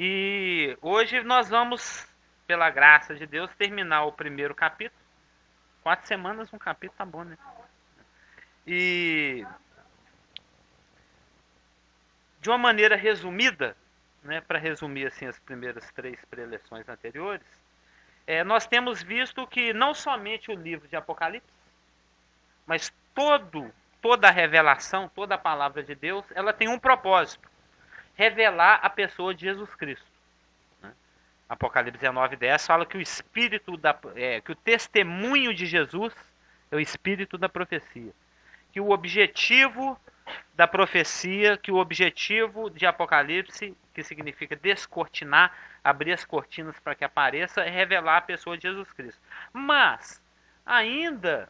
E hoje nós vamos, pela graça de Deus, terminar o primeiro capítulo. 4 semanas um capítulo tá bom, né? E de uma maneira resumida, né, para resumir assim as primeiras 3 preleções anteriores, nós temos visto que não somente o livro de Apocalipse, mas toda a revelação, toda a palavra de Deus, ela tem um propósito: revelar a pessoa de Jesus Cristo. Né? Apocalipse 19:10 fala que que o testemunho de Jesus é o espírito da profecia, que o objetivo da profecia, que o objetivo de Apocalipse, que significa descortinar, abrir as cortinas para que apareça, é revelar a pessoa de Jesus Cristo. Mas, ainda,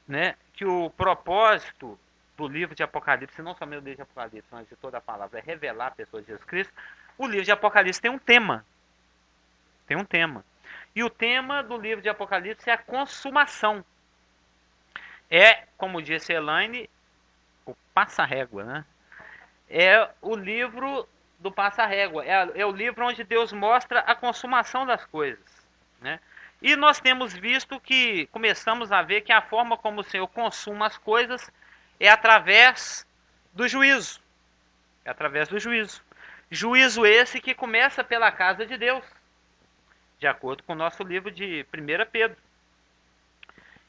né, que o propósito do livro de Apocalipse, não somente do livro de Apocalipse, mas de toda a palavra, é revelar a pessoa de Jesus Cristo, o livro de Apocalipse tem um tema. Tem um tema. E o tema do livro de Apocalipse é a consumação. É, como disse Elaine, o passa-régua, né? É o livro do passa-régua. É o livro onde Deus mostra a consumação das coisas, né? E nós temos visto que, começamos a ver que a forma como o Senhor consuma as coisas é através do juízo. É através do juízo. Juízo esse que começa pela casa de Deus, de acordo com o nosso livro de 1 Pedro.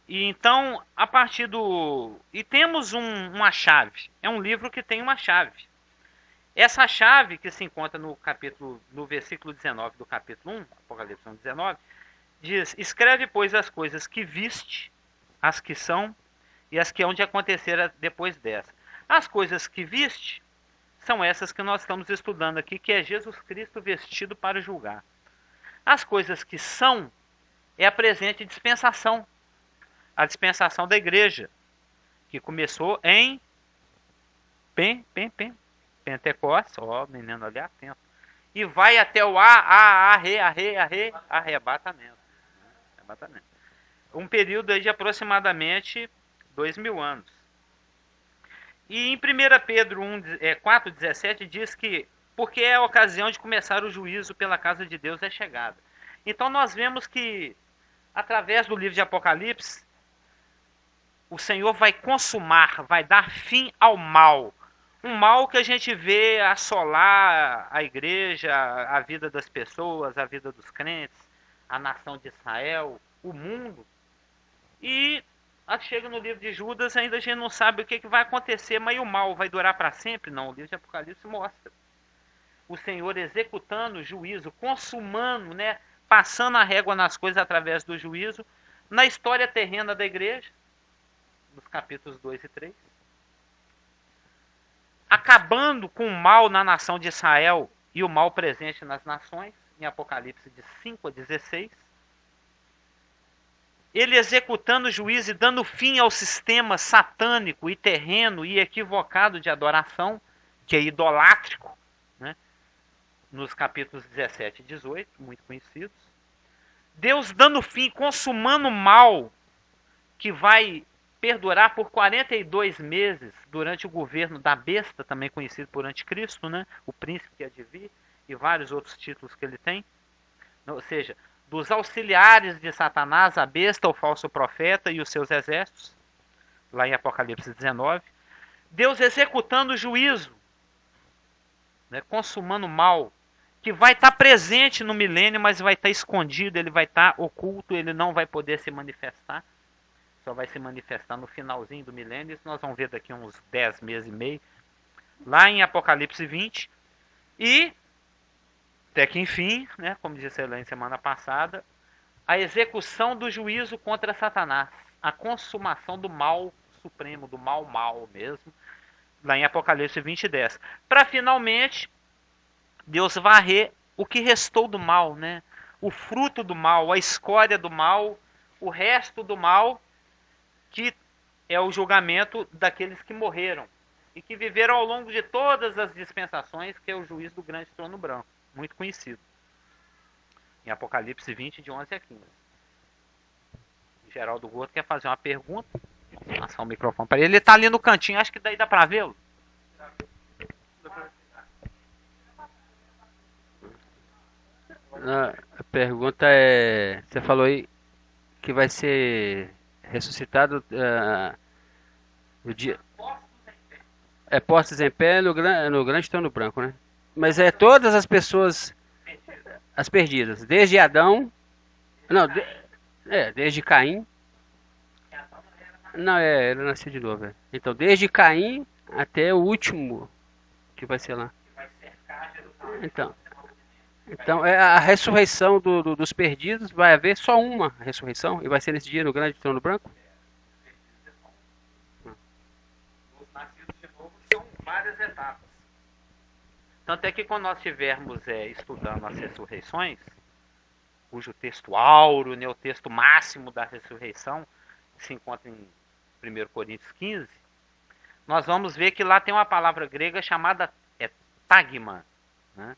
E então, a partir do... E temos uma chave. É um livro que tem uma chave. Essa chave que se encontra no versículo 19 do capítulo 1, Apocalipse 1:19, diz: escreve, pois, as coisas que viste, as que são e as que hão de acontecer depois dessa. As coisas que viste são essas que nós estamos estudando aqui, que é Jesus Cristo vestido para julgar. As coisas que são é a presente dispensação, a dispensação da igreja, que começou em Pentecostes, ó, menino ali atento, e vai até o arrebatamento. Um período aí de aproximadamente 2000 anos. E em 1 Pedro 4:17 diz que porque é a ocasião de começar o juízo pela casa de Deus é chegada. Então nós vemos que através do livro de Apocalipse o Senhor vai consumar, vai dar fim ao mal. Um mal que a gente vê assolar a igreja, a vida das pessoas, a vida dos crentes, a nação de Israel, o mundo. E chega no livro de Judas, ainda a gente não sabe o que vai acontecer, mas o mal vai durar para sempre? Não, o livro de Apocalipse mostra o Senhor executando o juízo, consumando, né, passando a régua nas coisas através do juízo, na história terrena da igreja, nos capítulos 2 e 3. Acabando com o mal na nação de Israel e o mal presente nas nações, em Apocalipse de 5-16. Ele executando o juízo e dando fim ao sistema satânico e terreno e equivocado de adoração, que é idolátrico, né? Nos capítulos 17 e 18, muito conhecidos. Deus dando fim, consumando o mal, que vai perdurar por 42 meses durante o governo da besta, também conhecido por anticristo, né? O príncipe que há de vir, e vários outros títulos que ele tem. Ou seja, dos auxiliares de Satanás, a besta, o falso profeta e os seus exércitos, lá em Apocalipse 19. Deus executando o juízo, né? Consumando o mal, que vai estar presente no milênio, mas vai estar escondido, ele vai estar oculto, ele não vai poder se manifestar. Só vai se manifestar no finalzinho do milênio. Isso nós vamos ver daqui a uns 10 meses e meio. Lá em Apocalipse 20. E, até que enfim, né, como disse a Helene semana passada, a execução do juízo contra Satanás. A consumação do mal supremo, do mal mesmo. Lá em Apocalipse 20:10. Para finalmente, Deus varrer o que restou do mal, né? O fruto do mal, a escória do mal, o resto do mal, que é o julgamento daqueles que morreram e que viveram ao longo de todas as dispensações, que é o juízo do grande trono branco, muito conhecido, em Apocalipse 20, de 11 a 15. Geraldo Gordo quer fazer uma pergunta. Vou passar o microfone para ele. Ele está ali no cantinho, acho que daí dá para vê-lo. A pergunta é, você falou aí que vai ser ressuscitado no dia, é postos em pé no grande trono branco, né? Mas é todas as pessoas, as perdidas, desde Adão, não, desde Caim, não, ele nasceu de novo, é. Então, desde Caim até o último que vai ser lá. Então, então é a ressurreição dos perdidos, vai haver só uma ressurreição, e vai ser nesse dia no grande trono branco? Os nascidos de novo são várias etapas. Tanto é que quando nós estivermos estudando as ressurreições, cujo texto áureo, né, o texto máximo da ressurreição, se encontra em 1 Coríntios 15, nós vamos ver que lá tem uma palavra grega chamada tagma. Né?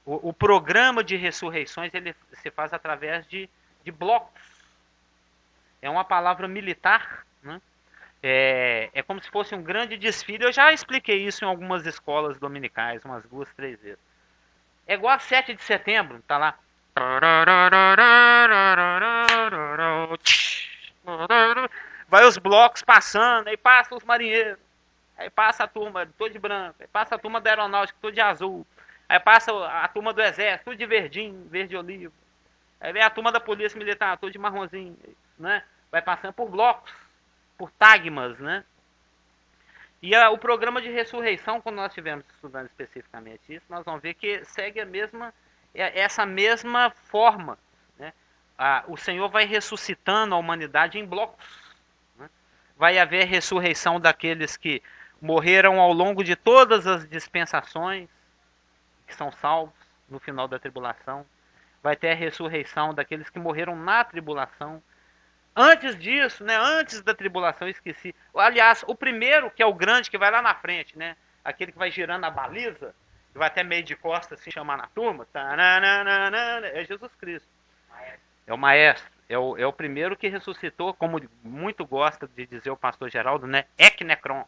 O programa de ressurreições ele se faz através de blocos. É uma palavra militar, né? É como se fosse um grande desfile. Eu já expliquei isso em algumas escolas dominicais, umas 2, 3 vezes. É igual a 7 de setembro, tá lá. Vai os blocos passando, aí passa os marinheiros, aí passa a turma todo de branco, aí passa a turma da aeronáutica todo de azul, aí passa a turma do exército tudo de verdinho, verde olivo, aí vem a turma da polícia militar todo de marronzinho, né? Vai passando por blocos, por tagmas, né? E o programa de ressurreição, quando nós estivermos estudando especificamente isso, nós vamos ver que segue essa mesma forma. Né? O Senhor vai ressuscitando a humanidade em blocos. Né? Vai haver ressurreição daqueles que morreram ao longo de todas as dispensações, que são salvos no final da tribulação. Vai ter a ressurreição daqueles que morreram na tribulação. Antes disso, né, antes da tribulação, eu esqueci. Aliás, o primeiro, que é o grande, que vai lá na frente, né? Aquele que vai girando a baliza, que vai até meio de costas se chamar na turma, é Jesus Cristo. É o maestro. É o primeiro que ressuscitou, como muito gosta de dizer o pastor Geraldo, né? Ek necron.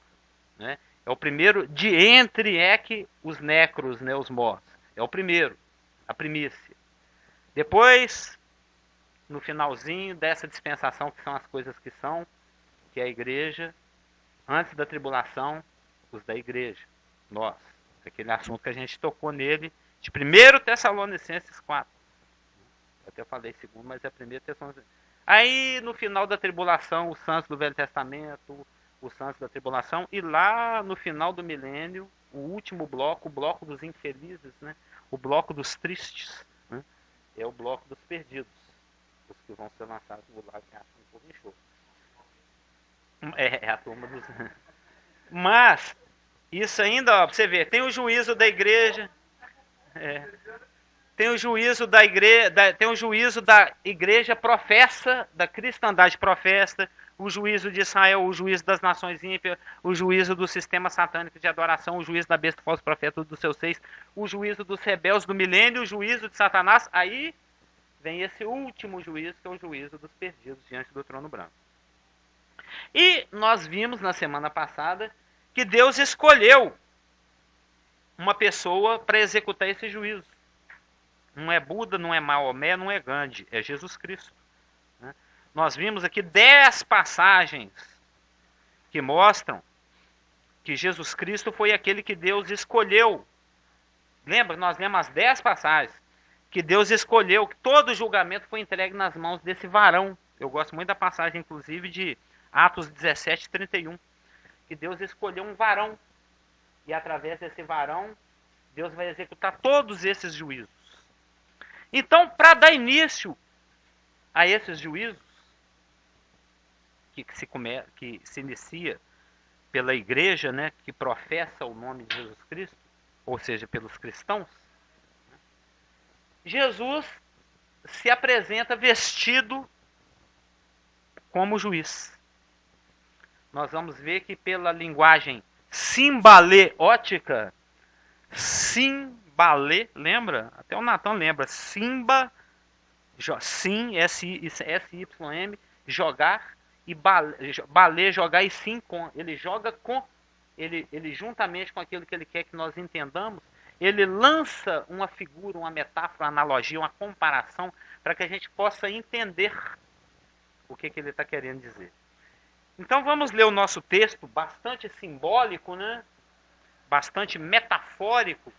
Né? É o primeiro de entre os necros, né, os mortos. É o primeiro, a primícia. Depois, no finalzinho dessa dispensação, que são as coisas que é a igreja, antes da tribulação, os da igreja, nós. Aquele assunto que a gente tocou nele, de 1 Tessalonicenses 4. Eu até falei segundo, mas é 1 Tessalonicenses. Aí, no final da tribulação, os santos do Velho Testamento, os santos da tribulação, e lá no final do milênio, o último bloco, o bloco dos infelizes, né? O bloco dos tristes, né? É o bloco dos perdidos, os que vão ser lançados do lado que acham um pouco enxofre. É a turma dos. Mas, isso ainda, ó, pra você ver, tem o juízo da igreja. É, tem o juízo da igreja. Tem o juízo da igreja professa, da cristandade professa, o juízo de Israel, o juízo das nações ímpias, o juízo do sistema satânico de adoração, o juízo da besta falso profeta dos seus seis, o juízo dos rebeldes do milênio, o juízo de Satanás. Aí vem esse último juízo, que é o juízo dos perdidos diante do trono branco. E nós vimos na semana passada que Deus escolheu uma pessoa para executar esse juízo. Não é Buda, não é Maomé, não é Gandhi, é Jesus Cristo. Né? Nós vimos aqui 10 passagens que mostram que Jesus Cristo foi aquele que Deus escolheu. Lembra? Nós lemos as 10 passagens que Deus escolheu, que todo o julgamento foi entregue nas mãos desse varão. Eu gosto muito da passagem, inclusive, de Atos 17:31, que Deus escolheu um varão. E através desse varão, Deus vai executar todos esses juízos. Então, para dar início a esses juízos, que se inicia pela igreja, né, que professa o nome de Jesus Cristo, ou seja, pelos cristãos, Jesus se apresenta vestido como juiz. Nós vamos ver que pela linguagem simbaleótica, Simbalê, lembra? Até o Natan lembra. Simba, sim, S-Y-M, jogar, e balê, jogar, e sim com. Ele joga com, ele juntamente com aquilo que ele quer que nós entendamos, ele lança uma figura, uma metáfora, uma analogia, uma comparação, para que a gente possa entender o que ele está querendo dizer. Então vamos ler o nosso texto, bastante simbólico, né? Bastante metafórico,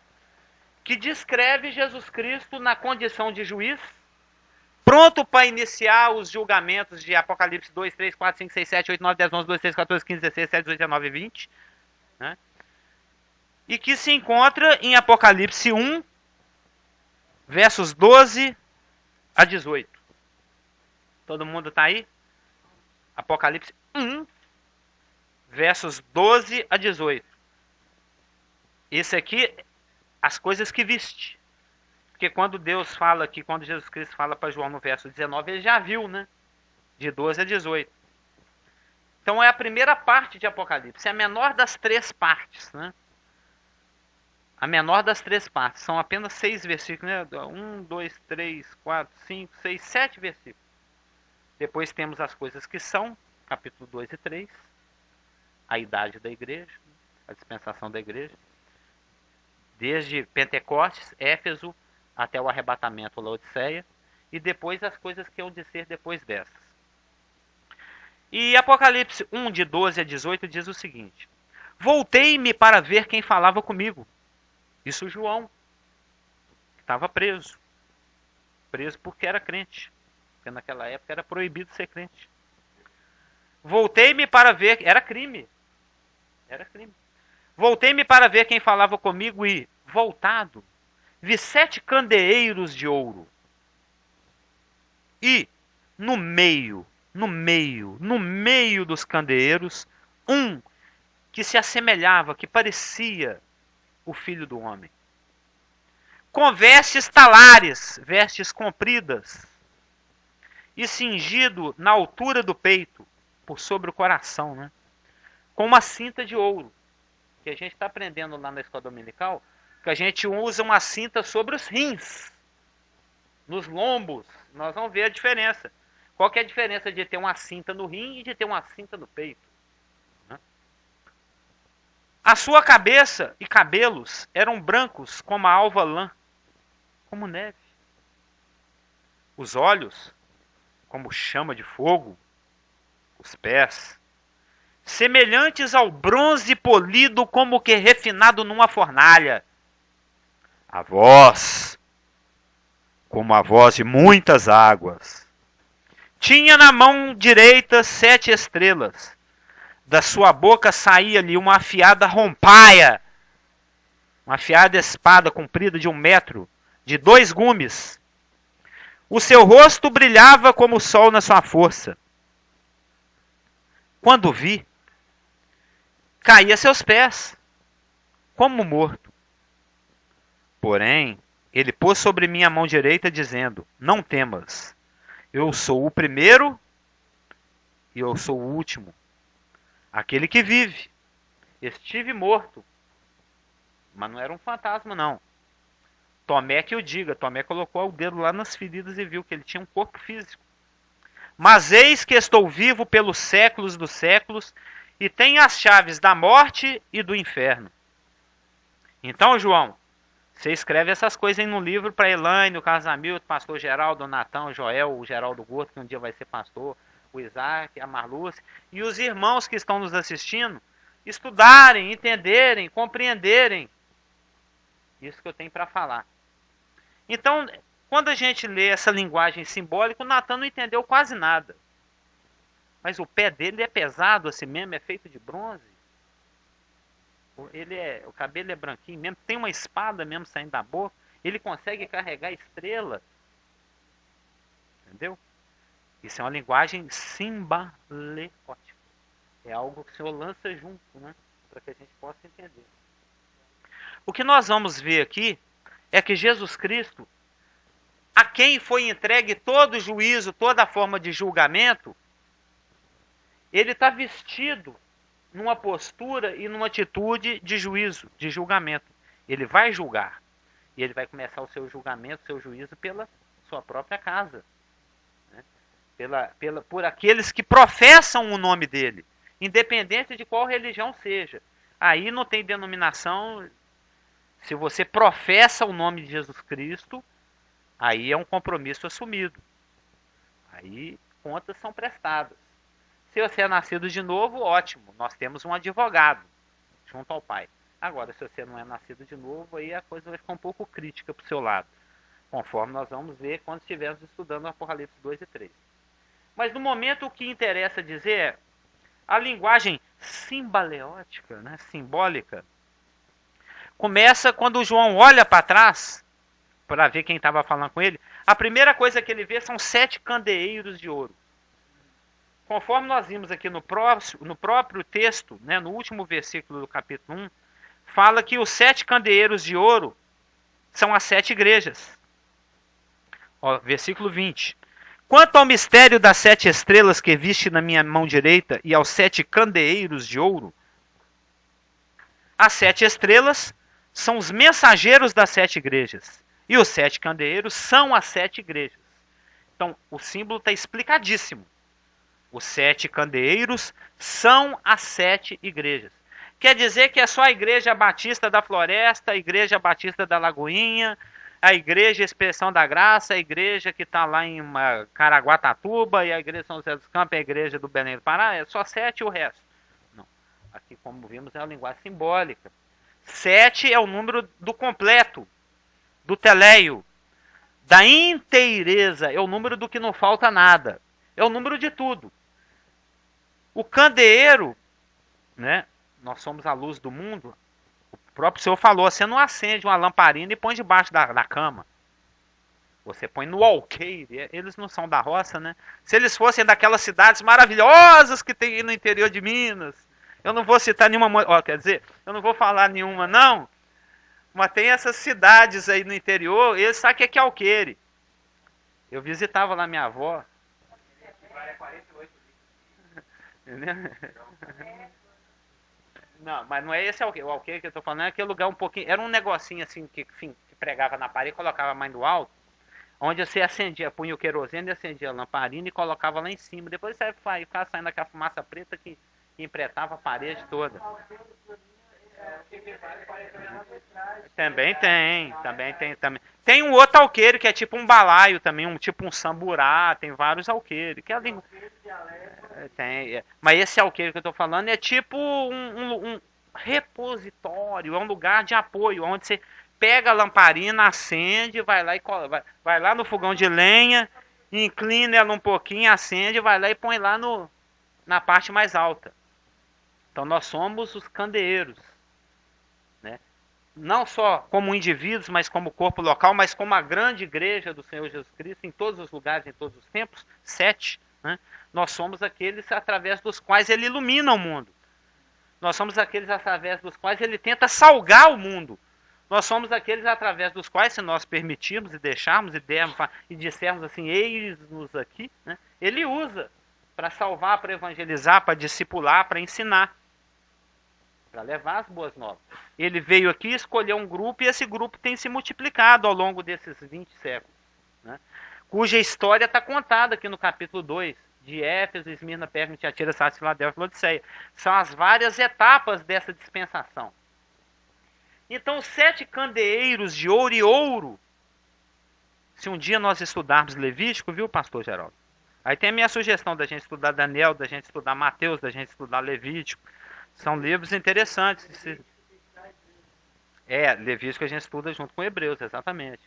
que descreve Jesus Cristo na condição de juiz, pronto para iniciar os julgamentos de Apocalipse 2, 3, 4, 5, 6, 7, 8, 9, 10, 11, 12, 13, 14, 15, 16, 17, 18, 19 e 20. Né? E que se encontra em Apocalipse 1, versos 12 a 18. Todo mundo está aí? Apocalipse 1, versos 12 a 18. Esse aqui, as coisas que viste. Porque quando Deus fala aqui, quando Jesus Cristo fala para João no verso 19, ele já viu, né? De 12 a 18. Então é a primeira parte de Apocalipse. É a menor das três partes, né? A menor das três partes. São apenas 6 versículos, né? 1, 2, 3, 4, 5, 6, 7 versículos. Depois temos as coisas que são, capítulo 2 e 3. A idade da igreja, a dispensação da igreja. Desde Pentecostes, Éfeso, até o arrebatamento, Laodiceia, e depois as coisas que hão de ser depois dessas. E Apocalipse 1, de 12 a 18, diz o seguinte: voltei-me para ver quem falava comigo. Isso João, que estava preso. Preso porque era crente. Porque naquela época era proibido ser crente. Voltei-me para ver... Era crime. Era crime. Voltei-me para ver quem falava comigo e, voltado, vi 7 candeeiros de ouro. E, no meio dos candeeiros, um que se assemelhava, que parecia o Filho do Homem. Com vestes talares, vestes compridas, e cingido na altura do peito, por sobre o coração, né? Com uma cinta de ouro. Que a gente está aprendendo lá na escola dominical, que a gente usa uma cinta sobre os rins, nos lombos. Nós vamos ver a diferença. Qual que é a diferença de ter uma cinta no rim e de ter uma cinta no peito? Né? A sua cabeça e cabelos eram brancos como a alva lã, como neve. Os olhos, como chama de fogo. Os pés, semelhantes ao bronze polido como que refinado numa fornalha. A voz, como a voz de muitas águas. Tinha na mão direita 7 estrelas. Da sua boca saía-lhe uma afiada rompaia, uma afiada espada comprida de 1 metro, de 2 gumes. O seu rosto brilhava como o sol na sua força. Quando vi, caí a seus pés, como morto. Porém, ele pôs sobre mim a mão direita, dizendo: não temas, eu sou o primeiro e eu sou o último, aquele que vive. Estive morto, mas não era um fantasma, não. Tomé que o diga. Tomé colocou o dedo lá nas feridas e viu que ele tinha um corpo físico. Mas eis que estou vivo pelos séculos dos séculos e tenho as chaves da morte e do inferno. Então, João, você escreve essas coisas aí no livro para Elaine, o Carlos Hamilton, o pastor Geraldo, o Natão, o Joel, o Geraldo Gordo, que um dia vai ser pastor, o Isaac, a Marluce, e os irmãos que estão nos assistindo, estudarem, entenderem, compreenderem isso que eu tenho para falar. Então, quando a gente lê essa linguagem simbólica, o Natan não entendeu quase nada. Mas o pé dele é pesado assim mesmo, é feito de bronze. O cabelo é branquinho mesmo, tem uma espada mesmo saindo da boca. Ele consegue carregar estrela. Entendeu? Isso é uma linguagem simbaleótica. É algo que o Senhor lança junto, né? Para que a gente possa entender. O que nós vamos ver aqui é que Jesus Cristo, a quem foi entregue todo o juízo, toda a forma de julgamento, ele está vestido numa postura e numa atitude de juízo, de julgamento. Ele vai julgar. E ele vai começar o seu julgamento, o seu juízo pela sua própria casa. Né? Por aqueles que professam o nome dele, independente de qual religião seja. Aí não tem denominação. Se você professa o nome de Jesus Cristo, aí é um compromisso assumido. Aí contas são prestadas. Se você é nascido de novo, ótimo. Nós temos um advogado junto ao Pai. Agora, se você não é nascido de novo, aí a coisa vai ficar um pouco crítica para o seu lado. Conforme nós vamos ver quando estivermos estudando o Apocalipse 2 e 3. Mas no momento o que interessa dizer é a linguagem simbaleótica, né, simbólica, começa quando o João olha para trás, para ver quem estava falando com ele. A primeira coisa que ele vê são 7 candeeiros de ouro. Conforme nós vimos aqui no próprio texto, né, no último versículo do capítulo 1, fala que os 7 candeeiros de ouro são as 7 igrejas. Ó, versículo 20. Quanto ao mistério das 7 estrelas que viste na minha mão direita e aos 7 candeeiros de ouro, as 7 estrelas são os mensageiros das 7 igrejas. E os 7 candeeiros são as 7 igrejas. Então, o símbolo está explicadíssimo. Os 7 candeeiros são as 7 igrejas. Quer dizer que é só a Igreja Batista da Floresta, a Igreja Batista da Lagoinha, a Igreja Expressão da Graça, a igreja que está lá em Caraguatatuba, e a Igreja São José dos Campos, a Igreja do Belém do Pará, é só 7 e o resto. Não. Aqui, como vimos, é uma linguagem simbólica. 7 é o número do completo, do teleio, da inteireza, é o número do que não falta nada. É o número de tudo. O candeeiro, né? Nós somos a luz do mundo. O próprio Senhor falou, você não acende uma lamparina e põe debaixo da cama. Você põe no alqueire. Eles não são da roça, né? Se eles fossem daquelas cidades maravilhosas que tem no interior de Minas, eu não vou citar nenhuma, quer dizer, eu não vou falar nenhuma, não. Mas tem essas cidades aí no interior, eles sabem o que é alqueire. Eu visitava lá minha avó. Entendeu? Não, mas não é esse alqueire. O alqueire que eu tô falando é aquele lugar um pouquinho. Era um negocinho assim que pregava na parede, colocava mais do alto, onde você acendia, punha o querosene, acendia a lamparina e colocava lá em cima. Depois você ficava saindo aquela fumaça preta que empretava a parede toda. Também tem. Tem um outro alqueire que é tipo um balaio também, tipo um samburá, tem vários alqueires. Que é mas esse alqueire que eu estou falando é tipo um repositório, é um lugar de apoio, onde você pega a lamparina, acende, vai lá e vai lá no fogão de lenha, inclina ela um pouquinho, acende, vai lá e põe lá na parte mais alta. Então nós somos os candeeiros, né? Não só como indivíduos, mas como corpo local, mas como a grande igreja do Senhor Jesus Cristo, em todos os lugares, em todos os tempos, 7, né? Nós somos aqueles através dos quais ele ilumina o mundo. Nós somos aqueles através dos quais ele tenta salgar o mundo. Nós somos aqueles através dos quais, se nós permitirmos e deixarmos e dissermos assim, eis-nos aqui, né? Ele usa para salvar, para evangelizar, para discipular, para ensinar, para levar as boas novas. Ele veio aqui, escolheu um grupo, e esse grupo tem se multiplicado ao longo desses 20 séculos, né? Cuja história está contada aqui no capítulo 2, de Éfeso, Esmirna, Pérgamo, Tiatira, Sardes, Filadélfia e Laodiceia. São as várias etapas dessa dispensação. Então, os 7 candeeiros de ouro e ouro, se um dia nós estudarmos Levítico, viu, pastor Geraldo? Aí tem a minha sugestão da gente estudar Daniel, da gente estudar Mateus, da gente estudar Levítico. São livros interessantes. Levítico a gente estuda junto com Hebreus, exatamente.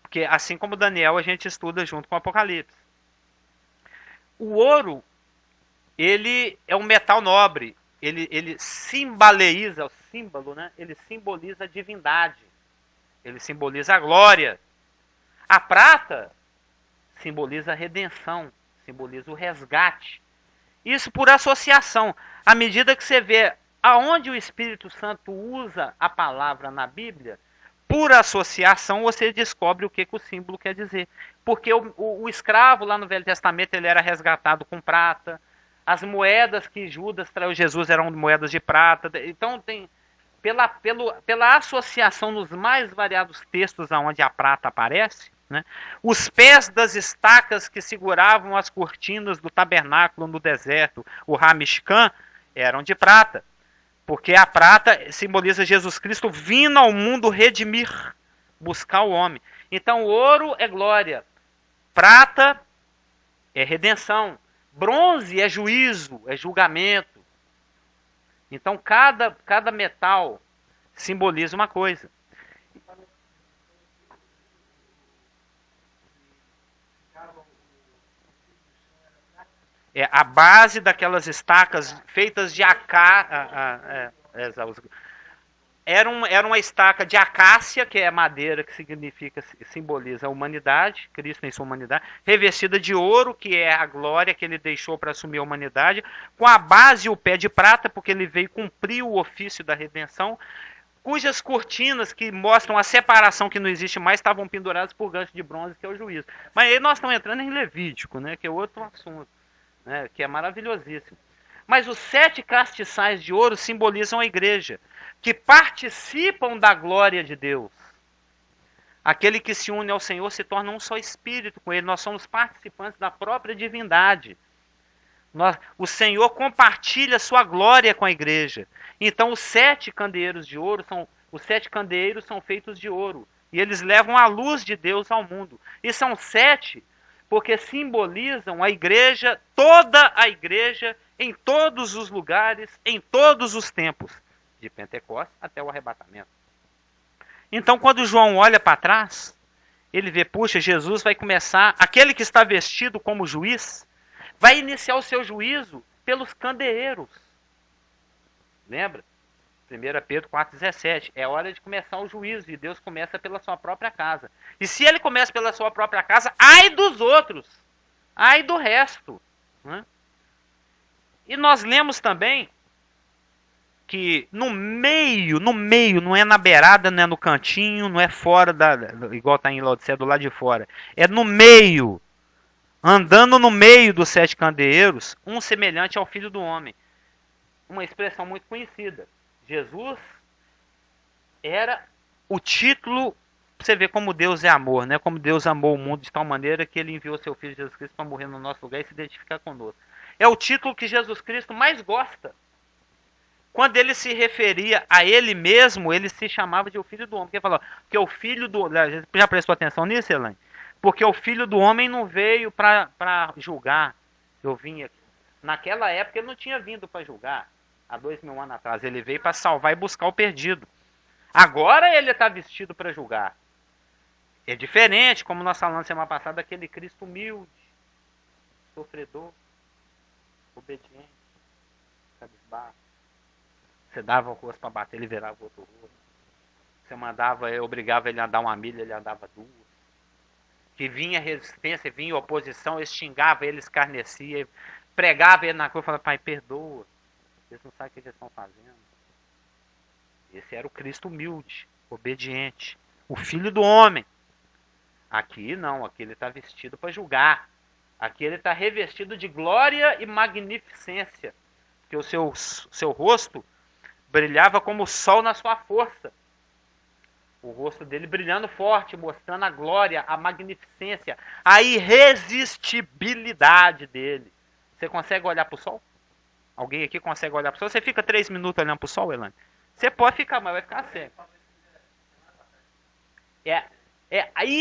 Porque assim como Daniel, a gente estuda junto com Apocalipse. O ouro, ele é um metal nobre. Ele simboleiza, o símbolo, né? Ele simboliza a divindade. Ele simboliza a glória. A prata simboliza a redenção, simboliza o resgate. Isso por associação. À medida que você vê aonde o Espírito Santo usa a palavra na Bíblia, por associação você descobre o que o símbolo quer dizer. Porque o escravo lá no Velho Testamento ele era resgatado com prata. As moedas que Judas traiu Jesus eram moedas de prata. Então tem pela associação nos mais variados textos onde a prata aparece, né? Os pés das estacas que seguravam as cortinas do tabernáculo no deserto, o Ramishkan, eram de prata. Porque a prata simboliza Jesus Cristo vindo ao mundo redimir, buscar o homem. Então, ouro é glória, prata é redenção, bronze é juízo, é julgamento. Então, cada metal simboliza uma coisa. A base daquelas estacas feitas de era uma estaca de acácia, que é madeira, que simboliza a humanidade, Cristo em sua humanidade, revestida de ouro, que é a glória que ele deixou para assumir a humanidade, com a base e o pé de prata, porque ele veio cumprir o ofício da redenção, cujas cortinas que mostram a separação que não existe mais estavam penduradas por gancho de bronze, que é o juízo. Mas aí nós estamos entrando em Levítico, né, que é outro assunto, né, que é maravilhosíssimo. Mas os 7 castiçais de ouro simbolizam a igreja, que participam da glória de Deus. Aquele que se une ao Senhor se torna um só espírito com ele. Nós somos participantes da própria divindade. O Senhor compartilha sua glória com a igreja. Então os 7 candeeiros de ouro os 7 candeeiros são feitos de ouro. E eles levam a luz de Deus ao mundo. E são 7 porque simbolizam a igreja, toda a igreja, em todos os lugares, em todos os tempos, de Pentecostes até o arrebatamento. Então, quando João olha para trás, ele vê, puxa, Jesus vai começar, aquele que está vestido como juiz, vai iniciar o seu juízo pelos candeeiros. Lembra? 1 Pedro 4,17. É hora de começar o juízo, e Deus começa pela sua própria casa. E se ele começa pela sua própria casa, ai dos outros, ai do resto. Né? E nós lemos também que no meio, não é na beirada, não é no cantinho, não é fora, igual está em Laodiceia, do lado de fora. É no meio, andando no meio dos 7 candeeiros, um semelhante ao Filho do Homem. Uma expressão muito conhecida. Jesus era o título, você vê como Deus é amor, né? Como Deus amou o mundo de tal maneira que ele enviou seu Filho Jesus Cristo para morrer no nosso lugar e se identificar conosco. É o título que Jesus Cristo mais gosta. Quando ele se referia a ele mesmo, ele se chamava de o Filho do Homem. Porque ele falou, que o Filho do Homem... Já prestou atenção nisso, Elaine? Porque o Filho do Homem não veio para julgar. Eu vim aqui. Naquela época ele não tinha vindo para julgar. Há 2000 anos atrás. Ele veio para salvar e buscar o perdido. Agora ele está vestido para julgar. É diferente, como nós falamos semana passada, daquele Cristo humilde, sofredor, obediente, cabisbaixo. Você dava o rosto para bater, ele virava o outro rosto. Você obrigava ele a dar 1 milha, ele andava 2. Que vinha resistência, vinha oposição, ele xingava, ele escarnecia, pregava ele na cruz e falava, pai, perdoa. Eles não sabem o que eles estão fazendo. Esse era o Cristo humilde, obediente, o Filho do Homem. Aqui não, aqui ele está vestido para julgar. Aqui ele está revestido de glória e magnificência. Porque o seu rosto brilhava como o sol na sua força. O rosto dele brilhando forte, mostrando a glória, a magnificência, a irresistibilidade dele. Você consegue olhar para o sol? Alguém aqui consegue olhar para o sol? Você fica 3 minutos olhando para o sol, Elane? Você pode ficar, mas vai ficar cego. E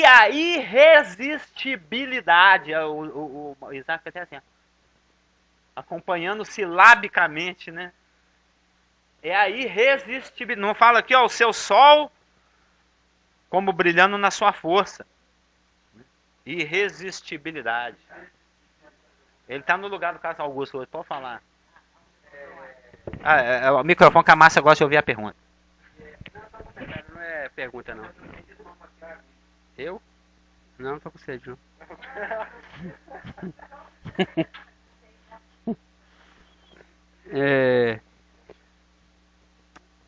a irresistibilidade, o Isaac até assim, acompanhando silabicamente, né? É a irresistibilidade. Não fala aqui, ó, o seu sol como brilhando na sua força. Irresistibilidade. Ele está no lugar do Carlos Augusto hoje, pode falar. O microfone que a Márcia gosta de ouvir a pergunta. Não é pergunta, não. Eu? Não tô com sede, não.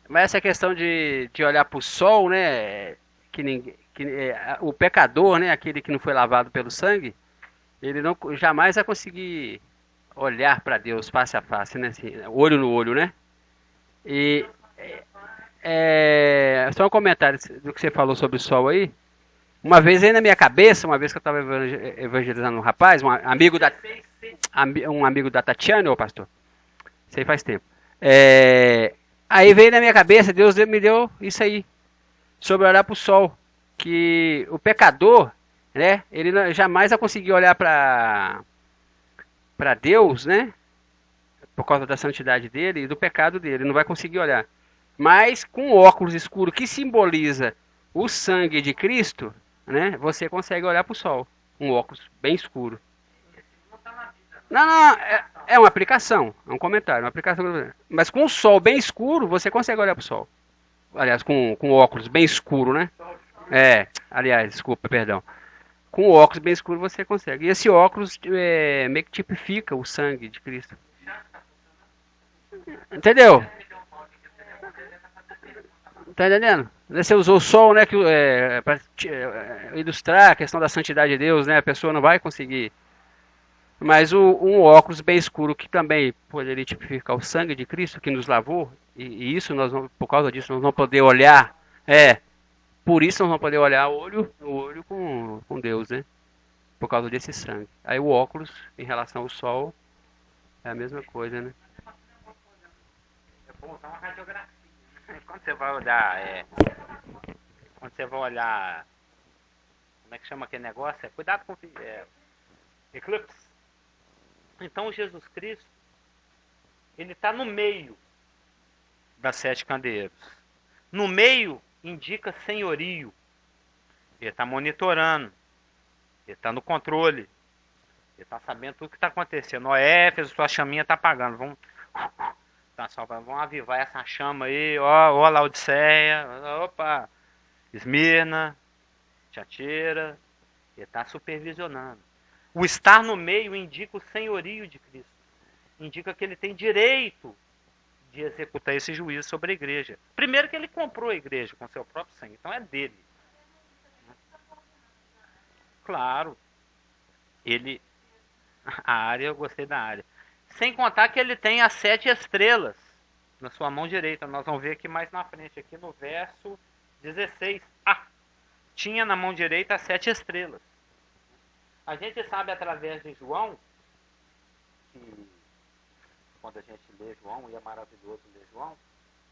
Mas essa questão de olhar para o sol, né? O pecador, né? Aquele que não foi lavado pelo sangue, ele não jamais vai conseguir olhar para Deus face a face, né? Assim, olho no olho, né? E só um comentário do que você falou sobre o sol aí. Uma vez aí na minha cabeça, uma vez que eu estava evangelizando um rapaz, um amigo da Tatiana, ô pastor, isso aí faz tempo. Aí veio na minha cabeça, Deus me deu isso aí, sobre olhar para o sol. Que o pecador, né, ele jamais vai conseguir olhar para Deus, né, por causa da santidade dele e do pecado dele, não vai conseguir olhar. Mas com o óculos escuro que simboliza o sangue de Cristo, né, você consegue olhar para o sol. Um óculos bem escuro. Não, não, é uma aplicação, é um comentário, uma aplicação. Mas com o sol bem escuro, você consegue olhar para o sol. Aliás, com óculos bem escuro, né? Aliás, desculpa, perdão. Com o óculos bem escuro você consegue. E esse óculos meio que tipifica o sangue de Cristo. Entendeu? Tá entendendo? Você usou o sol, né, para ilustrar a questão da santidade de Deus, né? A pessoa não vai conseguir. Mas um óculos bem escuro que também poderia tipificar o sangue de Cristo que nos lavou, e isso por causa disso nós vamos poder olhar, por isso nós vamos poder olhar olho no olho com Deus, né? Por causa desse sangue. Aí o óculos, em relação ao sol, é a mesma coisa, né? É bom usar uma radiografia. Quando você vai olhar, como é que chama aquele negócio? Cuidado com eclipse. Então Jesus Cristo, ele está no meio das 7 candeeiros. No meio indica senhorio. Ele está monitorando. Ele está no controle. Ele está sabendo tudo que está acontecendo. Ó, Éfeso, sua chaminha está apagando. Vamos avivar essa chama aí. Ó, Laodiceia. Opa. Esmirna. Tiatira. Ele está supervisionando. O estar no meio indica o senhorio de Cristo. Indica que ele tem direito de executar esse juízo sobre a igreja. Primeiro que ele comprou a igreja com seu próprio sangue. Então é dele. Claro. A área, eu gostei da área. Sem contar que ele tem as 7 estrelas na sua mão direita. Nós vamos ver aqui mais na frente, aqui no verso 16. Tinha na mão direita as 7 estrelas. A gente sabe através de João, que quando a gente lê João, e é maravilhoso ler João,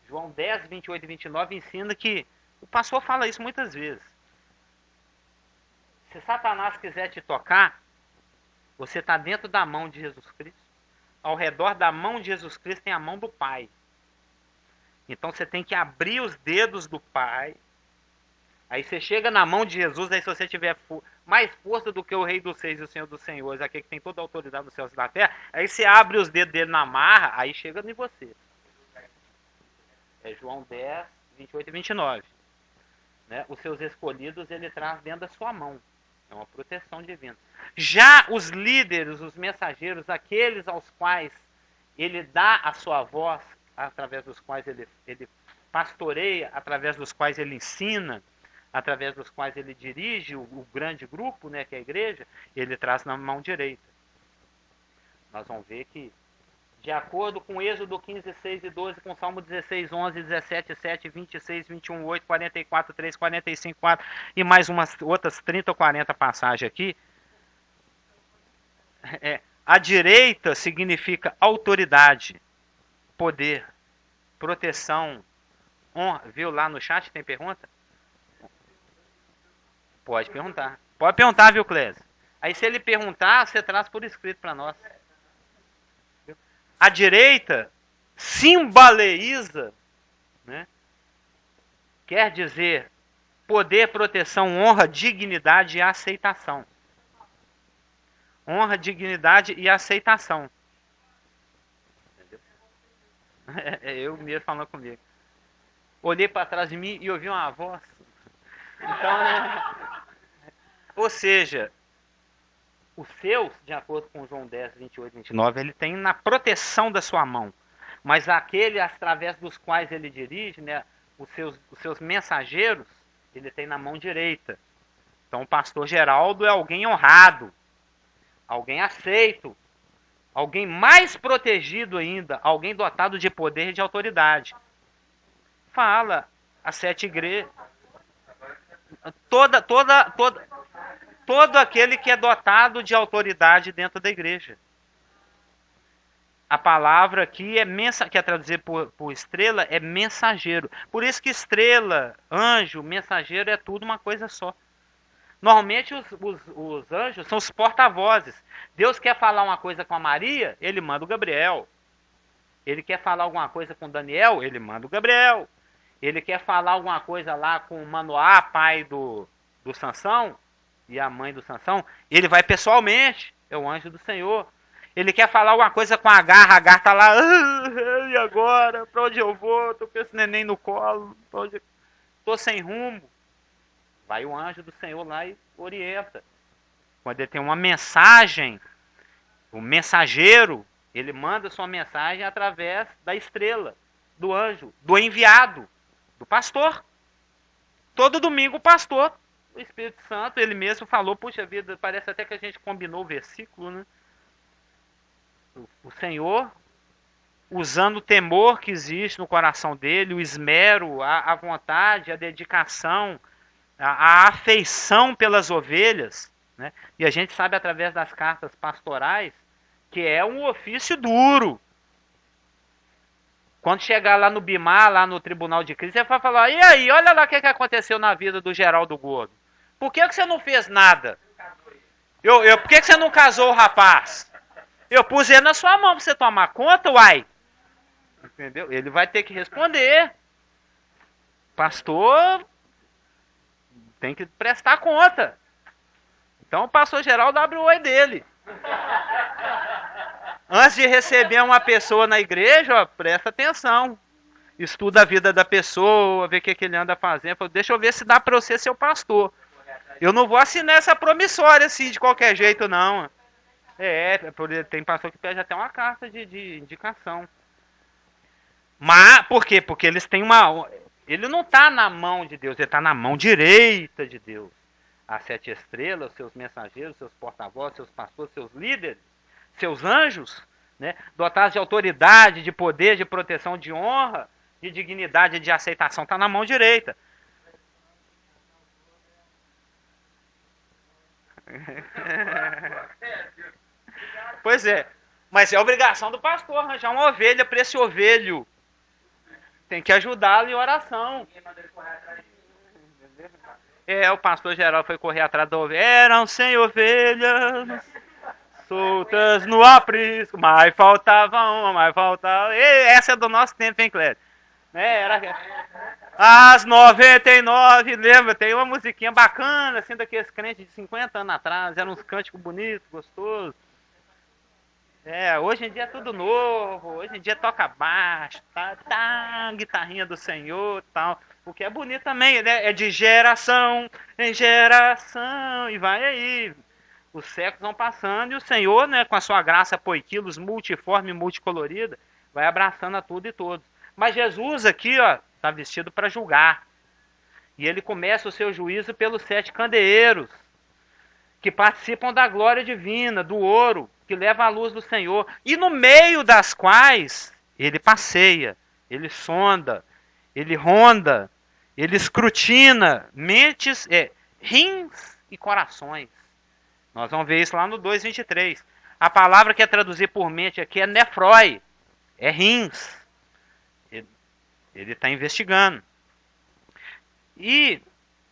João 10, 28 e 29 ensina que, o pastor fala isso muitas vezes, se Satanás quiser te tocar, você está dentro da mão de Jesus Cristo. Ao redor da mão de Jesus Cristo tem a mão do Pai. Então você tem que abrir os dedos do Pai. Aí você chega na mão de Jesus, aí se você tiver mais força do que o Rei dos Seis e o Senhor dos Senhores, aquele que tem toda a autoridade dos céus e da terra, aí você abre os dedos dele na marra, aí chega em você. É João 10, 28 e 29. Né? Os seus escolhidos ele traz dentro da sua mão. É uma proteção divina. Já os líderes, os mensageiros, aqueles aos quais ele dá a sua voz, através dos quais ele pastoreia, através dos quais ele ensina, através dos quais ele dirige o grande grupo, né, que é a igreja, ele traz na mão direita. Nós vamos ver que, de acordo com Êxodo 15, 6 e 12, com Salmo 16, 11, 17, 7, 26, 21, 8, 44, 3, 45, 4 e mais umas outras 30 ou 40 passagens aqui, a direita significa autoridade, poder, proteção, honra. Viu lá no chat, tem pergunta? Pode perguntar. Pode perguntar, viu, Clésio? Aí se ele perguntar, você traz por escrito para nós. A direita simboliza, né? Quer dizer poder, proteção, honra, dignidade e aceitação. Honra, dignidade e aceitação. Entendeu? Eu mesmo falando comigo. Olhei para trás de mim e ouvi uma voz. Então, né? Ou seja, os seus, de acordo com João 10, 28 e 29, ele tem na proteção da sua mão. Mas aquele através dos quais ele dirige, né, os seus mensageiros, ele tem na mão direita. Então o pastor Geraldo é alguém honrado, alguém aceito, alguém mais protegido ainda, alguém dotado de poder e de autoridade. Fala as 7 igrejas. Todo aquele que é dotado de autoridade dentro da igreja. A palavra aqui que é traduzir por estrela, é mensageiro. Por isso que estrela, anjo, mensageiro é tudo uma coisa só. Normalmente os anjos são os porta-vozes. Deus quer falar uma coisa com a Maria, ele manda o Gabriel. Ele quer falar alguma coisa com Daniel, ele manda o Gabriel. Ele quer falar alguma coisa lá com o Manoá, pai do Sansão, e a mãe do Sansão, ele vai pessoalmente, é o anjo do Senhor. Ele quer falar alguma coisa com a Agar tá lá, e agora? Pra onde eu vou? Tô com esse neném no colo, tô sem rumo. Vai o anjo do Senhor lá e orienta. Quando ele tem uma mensagem, o mensageiro, ele manda sua mensagem através da estrela, do anjo, do enviado, do pastor. Todo domingo o pastor, o Espírito Santo, ele mesmo falou, puxa vida, parece até que a gente combinou o versículo, né? O Senhor, usando o temor que existe no coração dele, o esmero, a vontade, a dedicação, a afeição pelas ovelhas, né? E a gente sabe através das cartas pastorais que é um ofício duro. Quando chegar lá no BIMAR, lá no Tribunal de Crise, você vai falar, e aí, olha lá o que aconteceu na vida do Geraldo Gordo. Por que você não fez nada? Por que você não casou o rapaz? Eu pus ele na sua mão pra você tomar conta, uai. Entendeu? Ele vai ter que responder. Pastor tem que prestar conta. Então o pastor Geraldo abre o oi dele. Antes de receber uma pessoa na igreja, ó, presta atenção. Estuda a vida da pessoa, vê o que ele anda fazendo. Fala, deixa eu ver se dá para você ser o pastor. Eu não vou assinar essa promissória assim de qualquer jeito, não. Tem pastor que pede até uma carta de indicação. Mas, por quê? Porque eles têm uma... Ele não está na mão de Deus, ele está na mão direita de Deus. As 7 estrelas, seus mensageiros, seus porta-vozes, seus pastores, seus líderes, seus anjos, né, dotados de autoridade, de poder, de proteção, de honra, de dignidade, de aceitação, está na mão direita. Pois é, mas é obrigação do pastor arranjar uma ovelha para esse ovelho. Tem que ajudá-lo em oração. O pastor geral foi correr atrás da ovelha. Eram 100 ovelhas soltas no aprisco, mas faltava uma, mas faltava... Essa é do nosso tempo, hein, Cléber? Era as 99, lembra? Tem uma musiquinha bacana, assim, daqueles crentes de 50 anos atrás. Eram uns cânticos bonitos, gostosos. Hoje em dia é tudo novo. Hoje em dia toca baixo, guitarrinha do Senhor e tal. O que é bonito também, né? É de geração em geração. E vai aí. Os séculos vão passando e o Senhor, né, com a sua graça poiquilos, multiforme e multicolorida, vai abraçando a tudo e todos. Mas Jesus aqui, ó, está vestido para julgar. E ele começa o seu juízo pelos 7 candeeiros, que participam da glória divina, do ouro, que leva a luz do Senhor. E no meio das quais ele passeia, ele sonda, ele ronda, ele escrutina mentes, rins e corações. Nós vamos ver isso lá no 2:23. A palavra que é traduzir por mente aqui é nefrói, é rins. Ele está investigando. E,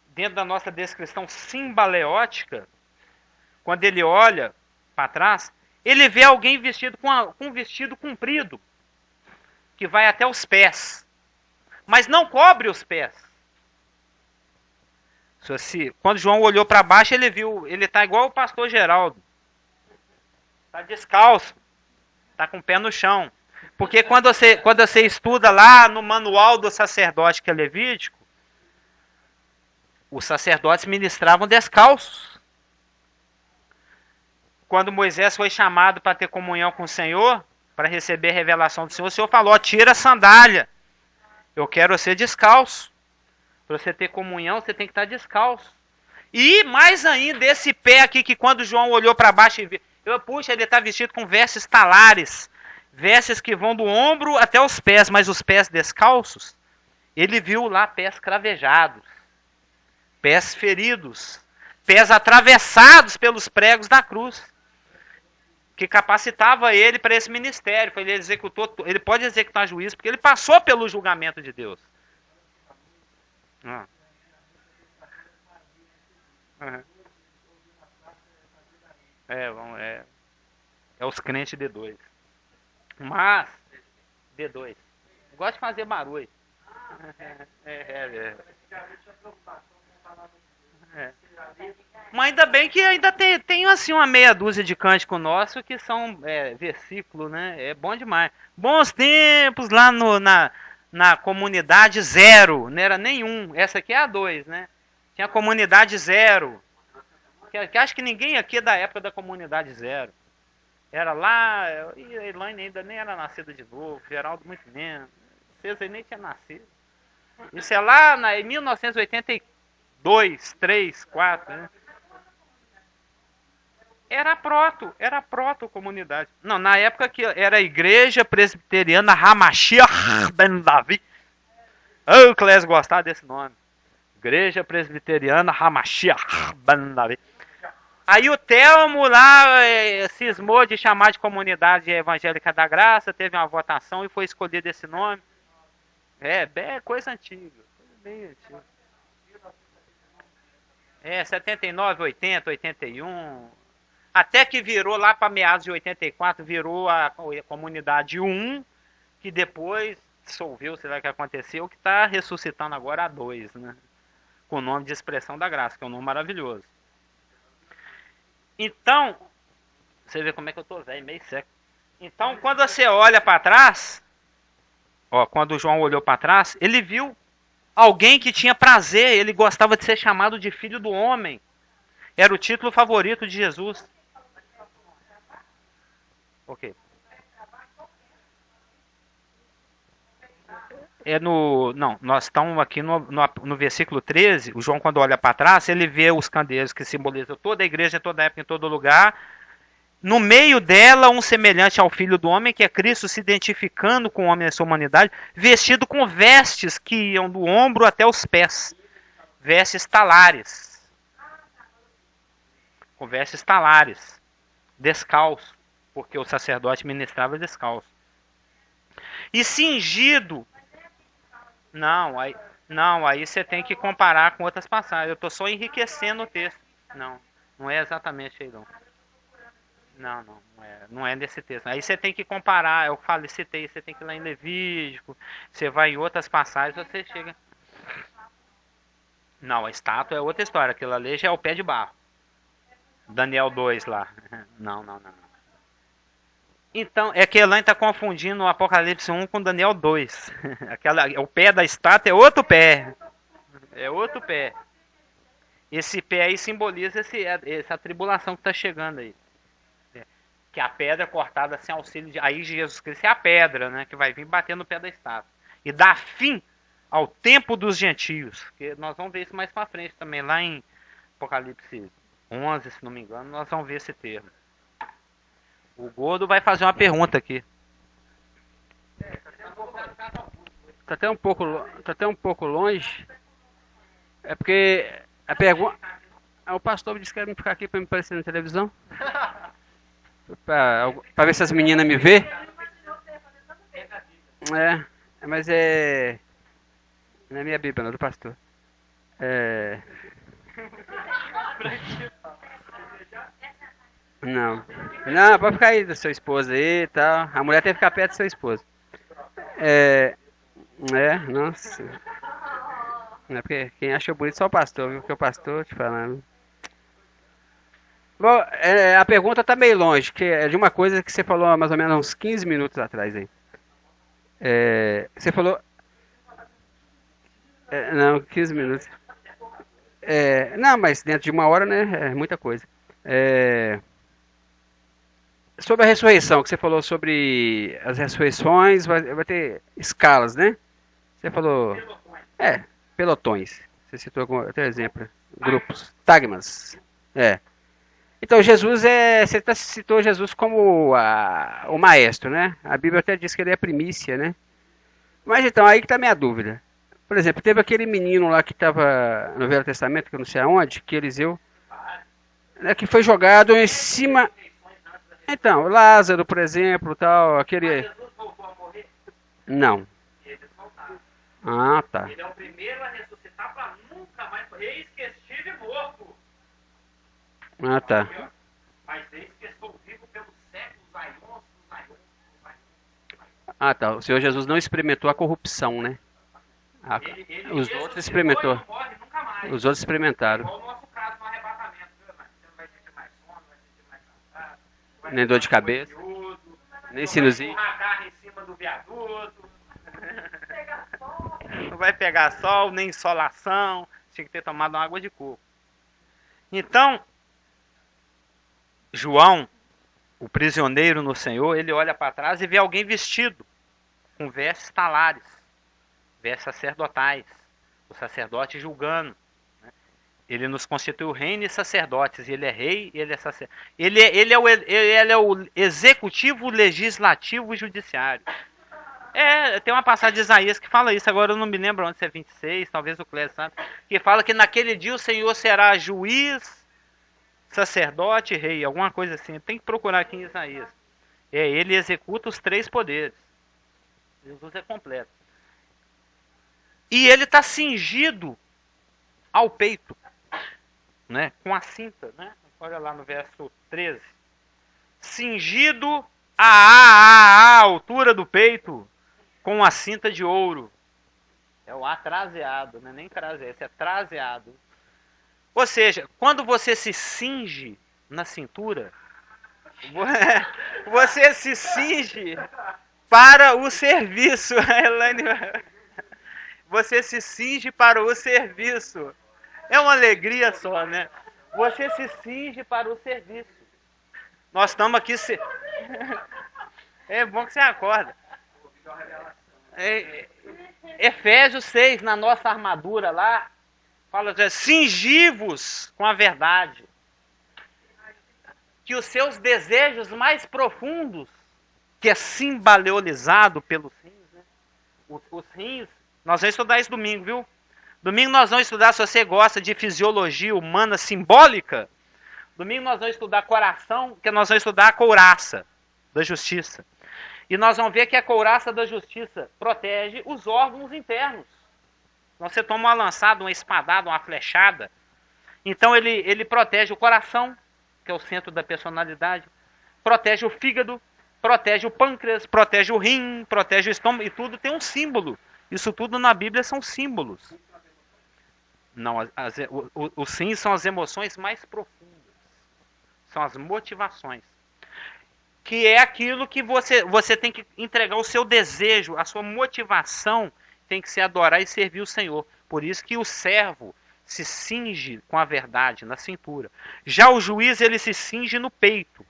dentro da nossa descrição simbaleótica, quando ele olha para trás, ele vê alguém vestido com um vestido comprido, que vai até os pés, mas não cobre os pés. Quando João olhou para baixo, ele viu, ele está igual o pastor Geraldo. Está descalço, está com o pé no chão. Porque quando você estuda lá no manual do sacerdote, que é Levítico, os sacerdotes ministravam descalços. Quando Moisés foi chamado para ter comunhão com o Senhor, para receber a revelação do Senhor, o Senhor falou, tira a sandália, eu quero você descalço. Para você ter comunhão, você tem que estar descalço. E mais ainda, esse pé aqui, que quando João olhou para baixo e viu, puxa, ele está vestido com vestes talares, vestes que vão do ombro até os pés, mas os pés descalços, ele viu lá pés cravejados, pés feridos, pés atravessados pelos pregos da cruz. que capacitava ele para esse ministério. Ele pode executar juízo porque ele passou pelo julgamento de Deus. Ah. Uhum. É os crentes D2. Mas, D2. Gosta de fazer barulho. Mas ainda bem que ainda tem assim uma meia dúzia de cântico nosso que são versículo, né? É bom demais. Bons tempos lá na comunidade 0, não era nenhum. Essa aqui é a 2, né? Tinha a comunidade 0. Que acho que ninguém aqui é da época da comunidade 0. Era lá, e a Elaine ainda nem era nascida de novo, Geraldo muito menos. César nem tinha nascido. Isso é lá em 1982, 3, 4, né? Era proto comunidade. Não, na época que era a igreja presbiteriana Hamashiach Ben Davi. O Clésio gostava desse nome. Igreja presbiteriana Hamashiach Ben Davi. Aí o Telmo lá cismou de chamar de comunidade evangélica da graça, teve uma votação e foi escolhido esse nome. É coisa antiga. Bem antiga. 79, 80, 81. Até que virou lá para meados de 84, virou a comunidade 1, que depois dissolveu, sei lá o que aconteceu, que está ressuscitando agora a 2, né? Com o nome de Expressão da Graça, que é um nome maravilhoso. Então, você vê como é que eu tô velho, meio seco. Então, quando você olha para trás, quando o João olhou para trás, ele viu alguém que tinha prazer, ele gostava de ser chamado de filho do homem. Era o título favorito de Jesus. Ok. Não, nós estamos aqui no versículo 13. O João, quando olha para trás, ele vê os candeeiros que simbolizam toda a igreja, toda a época, em todo lugar. No meio dela, um semelhante ao Filho do Homem, que é Cristo se identificando com o homem e a sua humanidade, vestido com vestes que iam do ombro até os pés. Vestes talares. Com vestes talares. Descalço, porque o sacerdote ministrava descalço. E cingido. Não, aí você tem que comparar com outras passagens. Eu estou só enriquecendo o texto. Não é exatamente aí não. Não é nesse texto. Aí você tem que comparar, citei, você tem que ir lá em Levítico, você vai em outras passagens, você chega... Não, a estátua é outra história, aquilo ali já é o pé de barro. Daniel 2 lá. Não. Então, é que Elaine está confundindo o Apocalipse 1 com Daniel 2. O pé da estátua é outro pé. É outro pé. Esse pé aí simboliza essa tribulação que está chegando aí. Que a pedra cortada sem auxílio de... Aí Jesus Cristo é a pedra, né? Que vai vir bater no pé da estátua. E dá fim ao tempo dos gentios. Que nós vamos ver isso mais para frente também. Lá em Apocalipse 11, se não me engano, nós vamos ver esse termo. O Gordo vai fazer uma pergunta aqui. Tá até um pouco longe. É porque a pergunta... O pastor disse que ia ficar aqui para me aparecer na televisão. Para ver se as meninas me vê. Mas não é minha Bíblia, não, é do pastor. Não, pode ficar aí da sua esposa aí e tal. A mulher tem que ficar perto do seu esposo. Nossa. Não é porque quem achou bonito é só o pastor, viu? Porque o pastor, te falando. Bom, a pergunta tá meio longe, que é de uma coisa que você falou há mais ou menos uns 15 minutos atrás aí. Você falou... não, 15 minutos. Não, mas dentro de uma hora, né? É muita coisa. Sobre a ressurreição, que você falou sobre as ressurreições, vai ter escalas, né? Você falou... pelotões. Você citou algum outro exemplo. Grupos. Tagmas. Então, Jesus você citou Jesus como o maestro, né? A Bíblia até diz que ele é a primícia, né? Mas então, aí que está a minha dúvida. Por exemplo, teve aquele menino lá que estava no Velho Testamento, que eu não sei aonde, que Eliseu, né, que foi jogado em cima... Então, Lázaro, por exemplo, tal, Mas aquele... Jesus voltou a morrer? Não. Eles voltaram. Ah, tá. Ele é o primeiro a ressuscitar para nunca mais. Eis que estive morto. Ah, tá. Aqui, ó. Mas eis que estou vivo pelos séculos, aions, dos aions. Ah, tá. O Senhor Jesus não experimentou a corrupção, né? Ele Os ressuscitou outros experimentou. e não morre nunca mais. Os outros experimentaram. Igual o nosso caso no arrebatamento, viu, mano? Você não vai sentir mais sono, não vai sentir mais cansado. Vai Nem dor de ficar cabeça. orgulhoso, Nem não sinusite. vai empurrar carro em cima do viaduto. Não vai pegar sol, nem insolação. Tinha que ter tomado uma água de coco. Então, João, o prisioneiro no Senhor, ele olha para trás e vê alguém vestido com vestes talares, vestes sacerdotais, o sacerdote julgando. Ele nos constituiu reino e sacerdotes. Ele é rei, ele é sacerdote. Ele é o executivo, legislativo e judiciário. Tem uma passagem de Isaías que fala isso. Agora eu não me lembro onde, se é 26, talvez o Clécio sabe. Que fala que naquele dia o Senhor será juiz, sacerdote e rei. Alguma coisa assim. Tem que procurar aqui em Isaías. Ele executa os três poderes. Jesus é completo. E ele está cingido ao peito, né, com a cinta, né? Olha lá no verso 13. Cingido à altura do peito com a cinta de ouro. É o atraseado, não é nem traseado, esse é traseado. Ou seja, quando você se cinge na cintura, você se cinge para o serviço. Você se cinge para o serviço. É uma alegria só, né? Você se cinge para o serviço. Nós estamos aqui... É bom que você acorda. Efésios 6, na nossa armadura lá, fala assim, cingi-vos com a verdade. Que os seus desejos mais profundos, que é simbaleolizado pelos rins, né? Os rins, nós vamos estudar isso domingo, viu? Domingo nós vamos estudar, se você gosta de fisiologia humana simbólica, domingo nós vamos estudar coração, que nós vamos estudar a couraça da justiça. E nós vamos ver que a couraça da justiça protege os órgãos internos. Você toma uma lançada, uma espadada, uma flechada. Então ele protege o coração, que é o centro da personalidade. Protege o fígado, protege o pâncreas, protege o rim, protege o estômago. E tudo tem um símbolo. Isso tudo na Bíblia são símbolos. Não, os rins são as emoções mais profundas. São as motivações. Que é aquilo que você tem que entregar o seu desejo, a sua motivação tem que ser adorar e servir o Senhor. Por isso que o servo se cinge com a verdade na cintura. Já o juiz, ele se cinge no peito.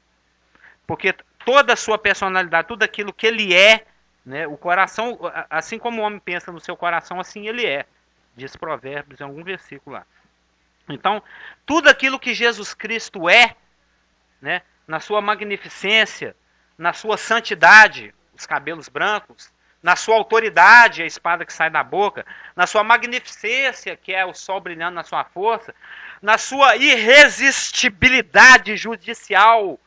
Porque toda a sua personalidade, tudo aquilo que ele é, né, o coração, assim como o homem pensa no seu coração, assim ele é. Diz Provérbios em algum versículo lá. Então, tudo aquilo que Jesus Cristo é, né, na sua magnificência, na sua santidade, os cabelos brancos, na sua autoridade, a espada que sai da boca, na sua magnificência, que é o sol brilhando na sua força, na sua irresistibilidade judicial,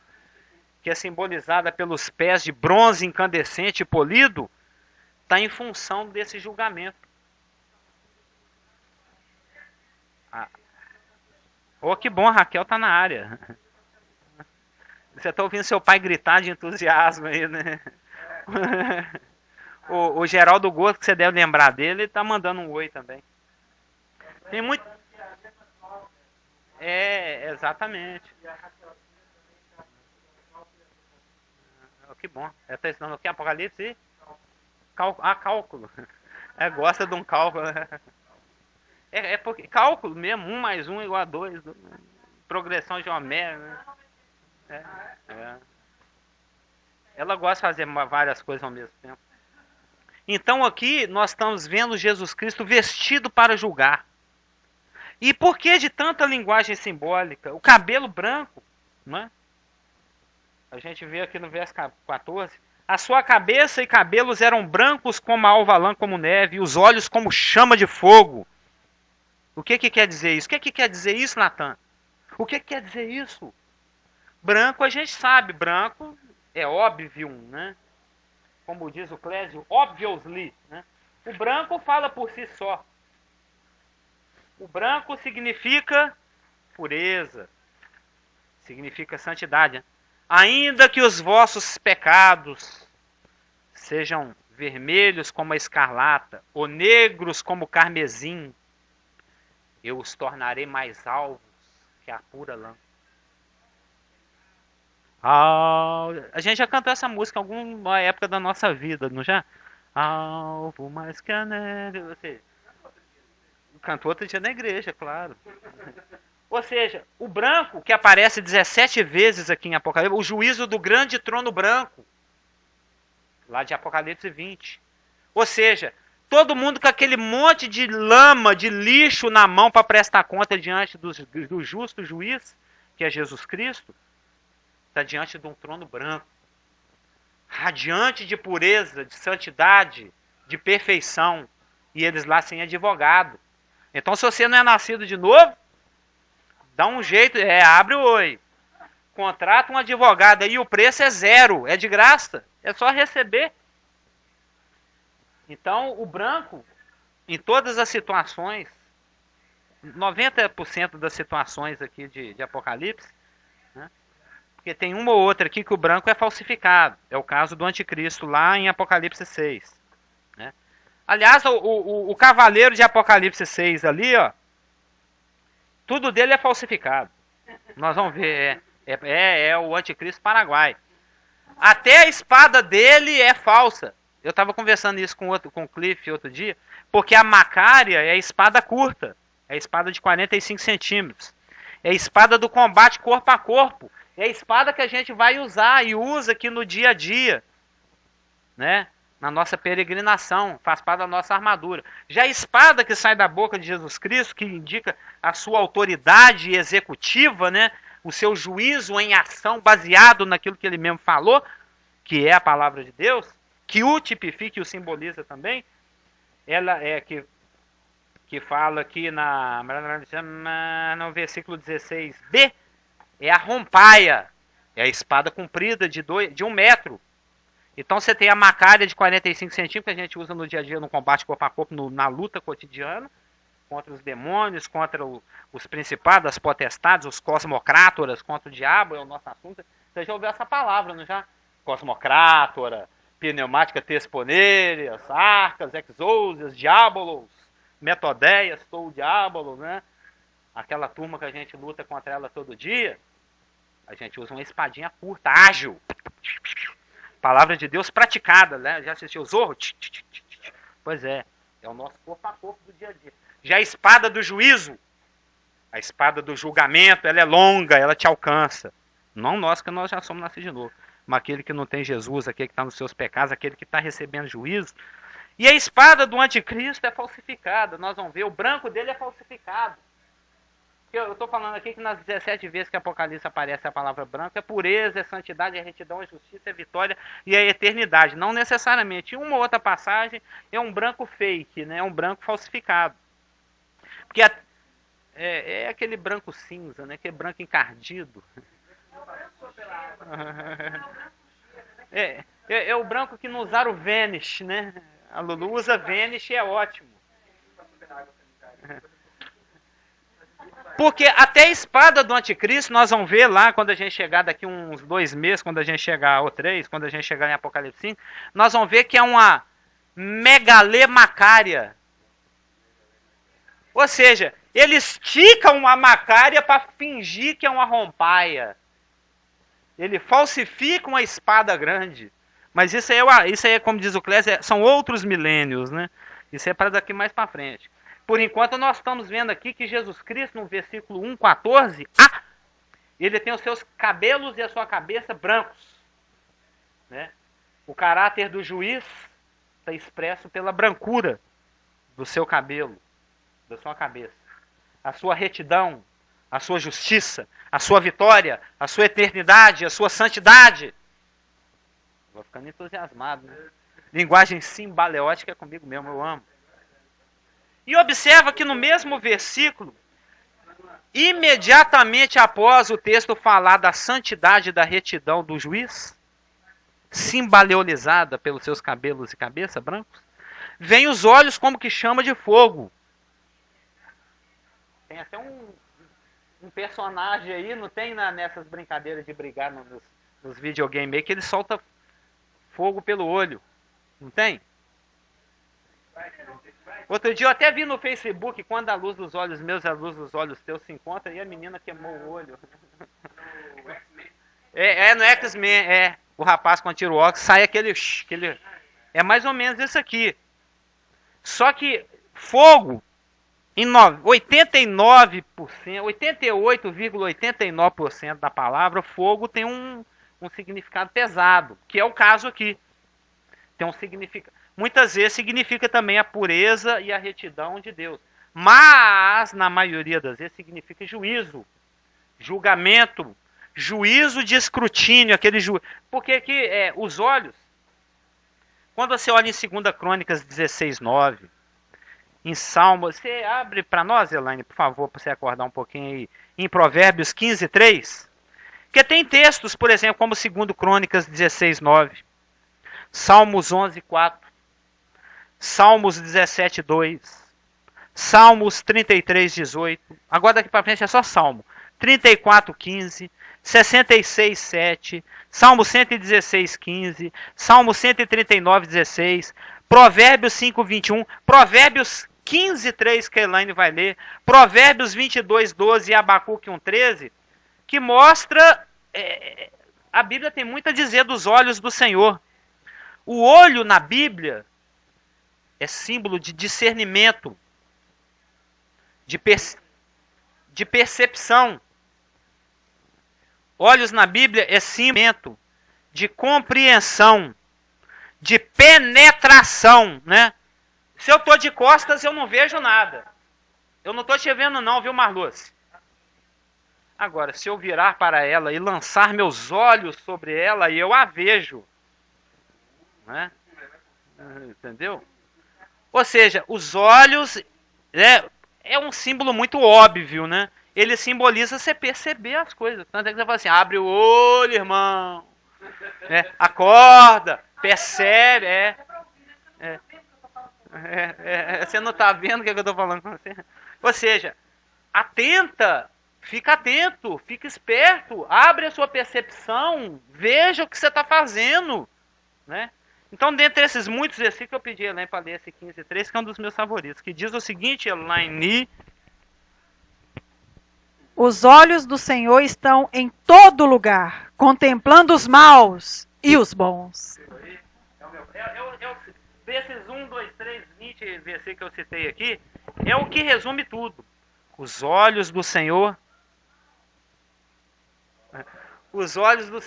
que é simbolizada pelos pés de bronze incandescente e polido, está em função desse julgamento. Que bom, a Raquel está na área. Você está ouvindo seu pai gritar de entusiasmo aí, né? O Geraldo Gosto, que você deve lembrar dele, ele está mandando um oi também. Tem muito... exatamente. Que bom. Ela está ensinando o que? Apocalipse? Cálculo. Gosta de um cálculo. Porque cálculo mesmo, 1 mais 1 igual a 2. Progressão geométrica. Ela gosta de fazer várias coisas ao mesmo tempo. Então aqui nós estamos vendo Jesus Cristo vestido para julgar. E por que de tanta linguagem simbólica? O cabelo branco, né? A gente vê aqui no verso 14. A sua cabeça e cabelos eram brancos como a alva lã, como neve, e os olhos como chama de fogo. O que quer dizer isso? O que quer dizer isso, Natan? O que quer dizer isso? Branco a gente sabe, branco é óbvio, né? Como diz o Clésio, obviously, né? O branco fala por si só. O branco significa pureza, significa santidade. Ainda que os vossos pecados sejam vermelhos como a escarlata, ou negros como o carmesim, eu os tornarei mais alvos que a pura lã. A gente já cantou essa música em alguma época da nossa vida, não já? Alvo mais que a neve. Ou seja, cantou outro dia na igreja, claro. Ou seja, o branco, que aparece 17 vezes aqui em Apocalipse, o juízo do grande trono branco, lá de Apocalipse 20. Ou seja, todo mundo com aquele monte de lama, de lixo na mão para prestar conta diante do justo juiz, que é Jesus Cristo, está diante de um trono branco, radiante de pureza, de santidade, de perfeição, e eles lá sem advogado. Então, se você não é nascido de novo, dá um jeito, abre o olho, contrata um advogado aí, o preço é zero, é de graça, é só receber. Então, o branco, em todas as situações, 90% das situações aqui de Apocalipse, né, porque tem uma ou outra aqui que o branco é falsificado, é o caso do anticristo lá em Apocalipse 6. Né? Aliás, o cavaleiro de Apocalipse 6 ali, ó, tudo dele é falsificado. Nós vamos ver, é o anticristo paraguai. Até a espada dele é falsa. Eu estava conversando isso com o Cliff outro dia, porque a Macária é a espada curta, é a espada de 45 centímetros. É a espada do combate corpo a corpo. É a espada que a gente vai usar e usa aqui no dia a dia, né? Na nossa peregrinação, faz parte da nossa armadura. Já a espada que sai da boca de Jesus Cristo, que indica a sua autoridade executiva, né? O seu juízo em ação baseado naquilo que ele mesmo falou, que é a palavra de Deus, que o tipifica e o simboliza também. Ela é que fala aqui no versículo 16b, é a rompaia, é a espada comprida de 1 metro. Então você tem a Macária de 45 centímetros, que a gente usa no dia a dia no combate corpo a corpo, na luta cotidiana, contra os demônios, contra os principados, as potestades, os cosmocrátoras, contra o diabo, é o nosso assunto. Você já ouviu essa palavra, não já? Cosmocrátora, pneumática tesponêrias, arcas, exousias, diabolos, metodeias, tou diabolo, né? Aquela turma que a gente luta contra ela todo dia, a gente usa uma espadinha curta, ágil. Palavra de Deus praticada, né? Já assistiu o Zorro? Pois é o nosso corpo a corpo do dia a dia. Já a espada do juízo, a espada do julgamento, ela é longa, ela te alcança. Não nós, que nós já somos nascidos de novo. Mas aquele que não tem Jesus, aquele que está nos seus pecados, aquele que está recebendo juízo. E a espada do anticristo é falsificada. Nós vamos ver, o branco dele é falsificado. Eu estou falando aqui que nas 17 vezes que Apocalipse aparece a palavra branco, é pureza, é santidade, é retidão, é justiça, é vitória e é eternidade. Não necessariamente. Uma ou outra passagem é um branco fake, né? É um branco falsificado. Porque é aquele branco cinza, né? Aquele branco encardido. É o branco que não usaram o Vanish, né? A Lulu usa Vanish e é ótimo. Porque até a espada do anticristo, nós vamos ver lá, quando a gente chegar daqui uns 2 meses, quando a gente chegar, ou 3, quando a gente chegar em Apocalipse 5, nós vamos ver que é uma megalemacária. Ou seja, ele estica uma macária para fingir que é uma rompaia. Ele falsifica uma espada grande. Mas isso aí é como diz o Clésio, são outros milênios, né? Isso é para daqui mais para frente. Por enquanto, nós estamos vendo aqui que Jesus Cristo, no versículo 1,14, ele tem os seus cabelos e a sua cabeça brancos. Né? O caráter do juiz está expresso pela brancura do seu cabelo, da sua cabeça. A sua retidão, a sua justiça, a sua vitória, a sua eternidade, a sua santidade. Vou ficando entusiasmado, né? Linguagem simbaleótica é comigo mesmo, eu amo. E observa que no mesmo versículo, imediatamente após o texto falar da santidade e da retidão do juiz, simbaleolizada pelos seus cabelos e cabeça brancos, vem os olhos como que chama de fogo. Tem até um personagem aí, não tem nessas brincadeiras de brigar nos videogames aí, que ele solta fogo pelo olho. Não tem? Outro dia eu até vi no Facebook, quando a luz dos olhos meus e a luz dos olhos teus se encontram, e a menina queimou o olho. No X-Men, o rapaz quando tira o óculos, sai aquele... É mais ou menos isso aqui. Só que fogo, em 89%, 88,89% da palavra, fogo tem um significado pesado, que é o caso aqui. Tem um significado. Muitas vezes significa também a pureza e a retidão de Deus. Mas, na maioria das vezes, significa juízo, julgamento, juízo de escrutínio, porque os olhos, quando você olha em 2 Crônicas 16:9, em Salmos, você abre para nós, Elaine, por favor, para você acordar um pouquinho aí, em Provérbios 15:3, porque tem textos, por exemplo, como 2 Crônicas 16:9, Salmos 11:4, Salmos 17:2, Salmos 33:18, agora daqui para frente é só Salmo, 34:15, 66:7, Salmo 116:15, Salmo 139:16, Provérbios 5:21, Provérbios 15:3 que a Elaine vai ler, Provérbios 22:12 e Abacuque 1:13, que mostra, a Bíblia tem muito a dizer dos olhos do Senhor. O olho na Bíblia é símbolo de discernimento, de percepção. Olhos na Bíblia é símbolo de compreensão, de penetração, né? Se eu estou de costas, eu não vejo nada. Eu não estou te vendo não, viu, Marluce? Agora, se eu virar para ela e lançar meus olhos sobre ela, eu a vejo. Né? Entendeu? Ou seja, os olhos é um símbolo muito óbvio, né? Ele simboliza você perceber as coisas. Tanto é que você fala assim, abre o olho, irmão. Acorda, percebe. Você não está vendo o que eu estou falando com você? Ou seja, fica atento, fica esperto, abre a sua percepção, veja o que você está fazendo, né? Então, dentre esses muitos versículos, eu pedi a Elaine para ler esse 15:3, que é um dos meus favoritos, que diz o seguinte, Elaine: os olhos do Senhor estão em todo lugar, contemplando os maus e os bons. Desses 1, 2, 3, 20 versículos que eu citei aqui, é o que resume tudo. Os olhos do Senhor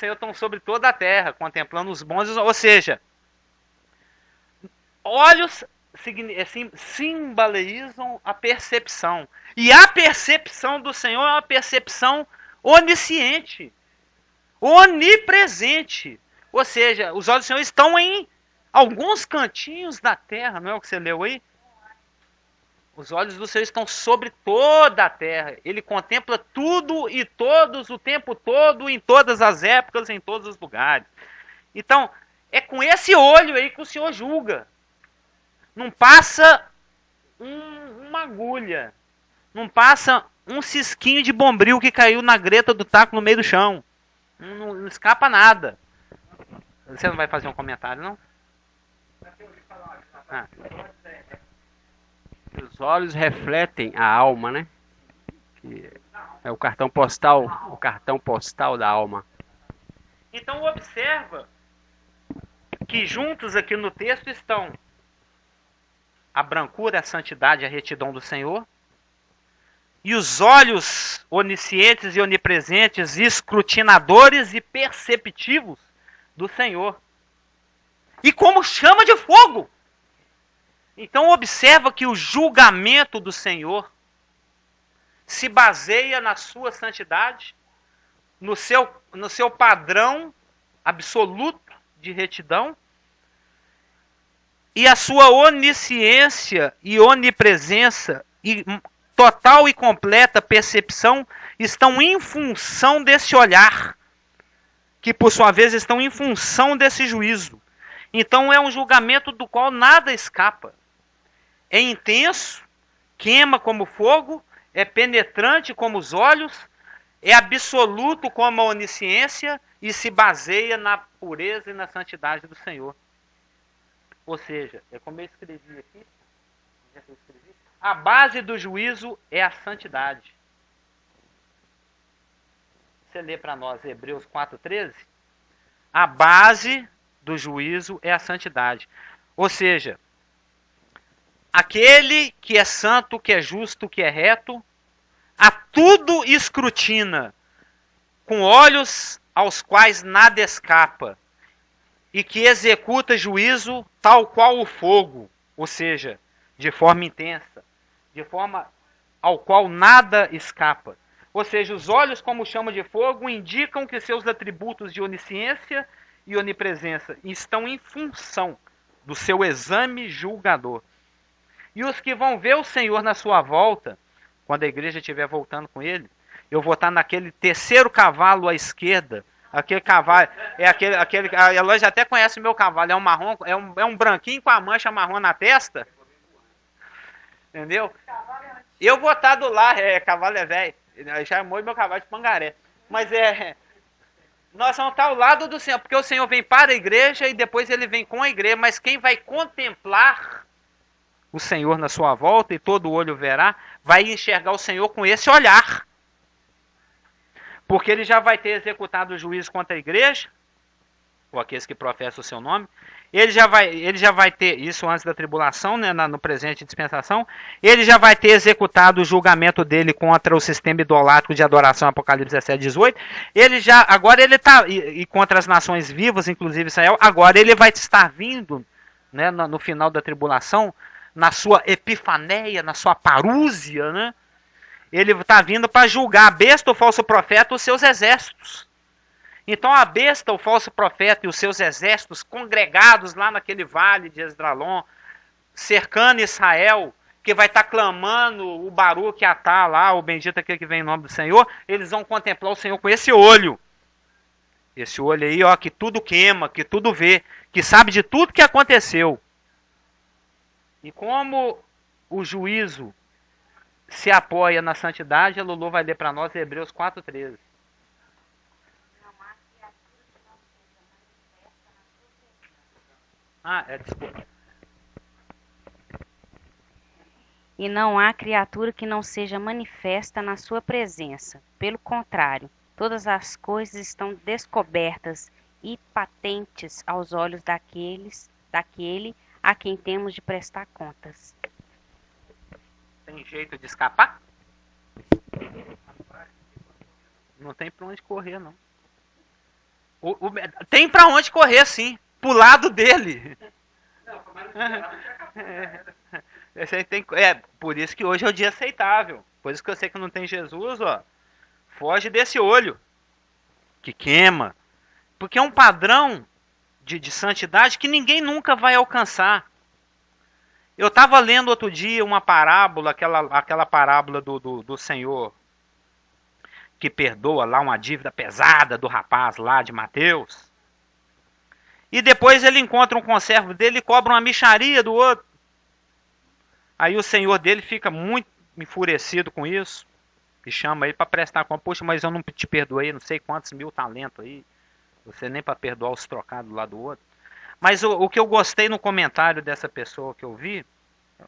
estão sobre toda a terra, contemplando os bons, ou seja, olhos simbolizam a percepção. E a percepção do Senhor é uma percepção onisciente, onipresente. Ou seja, os olhos do Senhor estão em alguns cantinhos da terra, não é o que você leu aí? Os olhos do Senhor estão sobre toda a terra. Ele contempla tudo e todos, o tempo todo, em todas as épocas, em todos os lugares. Então, é com esse olho aí que o Senhor julga. Não passa uma agulha. Não passa um cisquinho de bombril que caiu na greta do taco no meio do chão. Não escapa nada. Você não vai fazer um comentário, não? Os olhos refletem a alma, né? Que é o cartão postal da alma. Então observa que juntos aqui no texto estão a brancura, a santidade e a retidão do Senhor, e os olhos oniscientes e onipresentes, escrutinadores e perceptivos do Senhor. E como chama de fogo! Então observa que o julgamento do Senhor se baseia na sua santidade, no seu padrão absoluto de retidão, e a sua onisciência e onipresença, e total e completa percepção estão em função desse olhar, que por sua vez estão em função desse juízo. Então é um julgamento do qual nada escapa. É intenso, queima como fogo, é penetrante como os olhos, é absoluto como a onisciência e se baseia na pureza e na santidade do Senhor. Ou seja, é como eu escrevi aqui, a base do juízo é a santidade. Você lê para nós Hebreus 4,13? A base do juízo é a santidade. Ou seja, aquele que é santo, que é justo, que é reto, a tudo escrutina, com olhos aos quais nada escapa, e que executa juízo tal qual o fogo, ou seja, de forma intensa, de forma ao qual nada escapa. Ou seja, os olhos como chama de fogo indicam que seus atributos de onisciência e onipresença estão em função do seu exame julgador. E os que vão ver o Senhor na sua volta, quando a igreja estiver voltando com ele, eu vou estar naquele terceiro cavalo à esquerda. Aquele cavalo, a Eloy já até conhece o meu cavalo, é um marrom, é um branquinho com a mancha marrom na testa. Entendeu? Eu vou estar do lado, cavalo é velho, já amou meu cavalo de pangaré. Mas nós vamos estar ao lado do Senhor, porque o Senhor vem para a igreja e depois ele vem com a igreja, mas quem vai contemplar o Senhor na sua volta, e todo olho verá, vai enxergar o Senhor com esse olhar. Porque ele já vai ter executado o juízo contra a igreja, ou aqueles que professam o seu nome. Ele já vai ter, isso antes da tribulação, né, no presente dispensação, ele já vai ter executado o julgamento dele contra o sistema idolátrico de adoração, Apocalipse 17, 18. Agora ele está, e contra as nações vivas, inclusive Israel, agora ele vai estar vindo, né, no final da tribulação, na sua epifaneia, na sua parúzia, né? Ele está vindo para julgar a besta, o falso profeta, os seus exércitos. Então a besta, o falso profeta e os seus exércitos congregados lá naquele vale de Esdralon, cercando Israel, que vai estar clamando o Baruch Atá lá, o bendito aquele que vem em nome do Senhor, eles vão contemplar o Senhor com esse olho. Esse olho aí, ó, que tudo queima, que tudo vê, que sabe de tudo que aconteceu. E como o juízo se apoia na santidade, a Lulu vai ler para nós Hebreus 4,13. Desculpa. E não há criatura que não seja manifesta na sua presença. Pelo contrário, todas as coisas estão descobertas e patentes aos olhos daquele a quem temos de prestar contas. Tem jeito de escapar? Não tem pra onde correr, não. Tem pra onde correr, sim. Pro lado dele. Por isso que hoje é o dia aceitável. Por isso que eu sei que não tem Jesus, ó. Foge desse olho que queima. Porque é um padrão de santidade que ninguém nunca vai alcançar. Eu estava lendo outro dia uma parábola, aquela parábola do Senhor que perdoa lá uma dívida pesada do rapaz lá de Mateus. E depois ele encontra um conservo dele e cobra uma mixaria do outro. Aí o senhor dele fica muito enfurecido com isso e chama ele para prestar conta. Poxa, mas eu não te perdoei, não sei quantos mil talentos aí. Você nem para perdoar os trocados lá do outro. Mas o que eu gostei no comentário dessa pessoa que eu vi,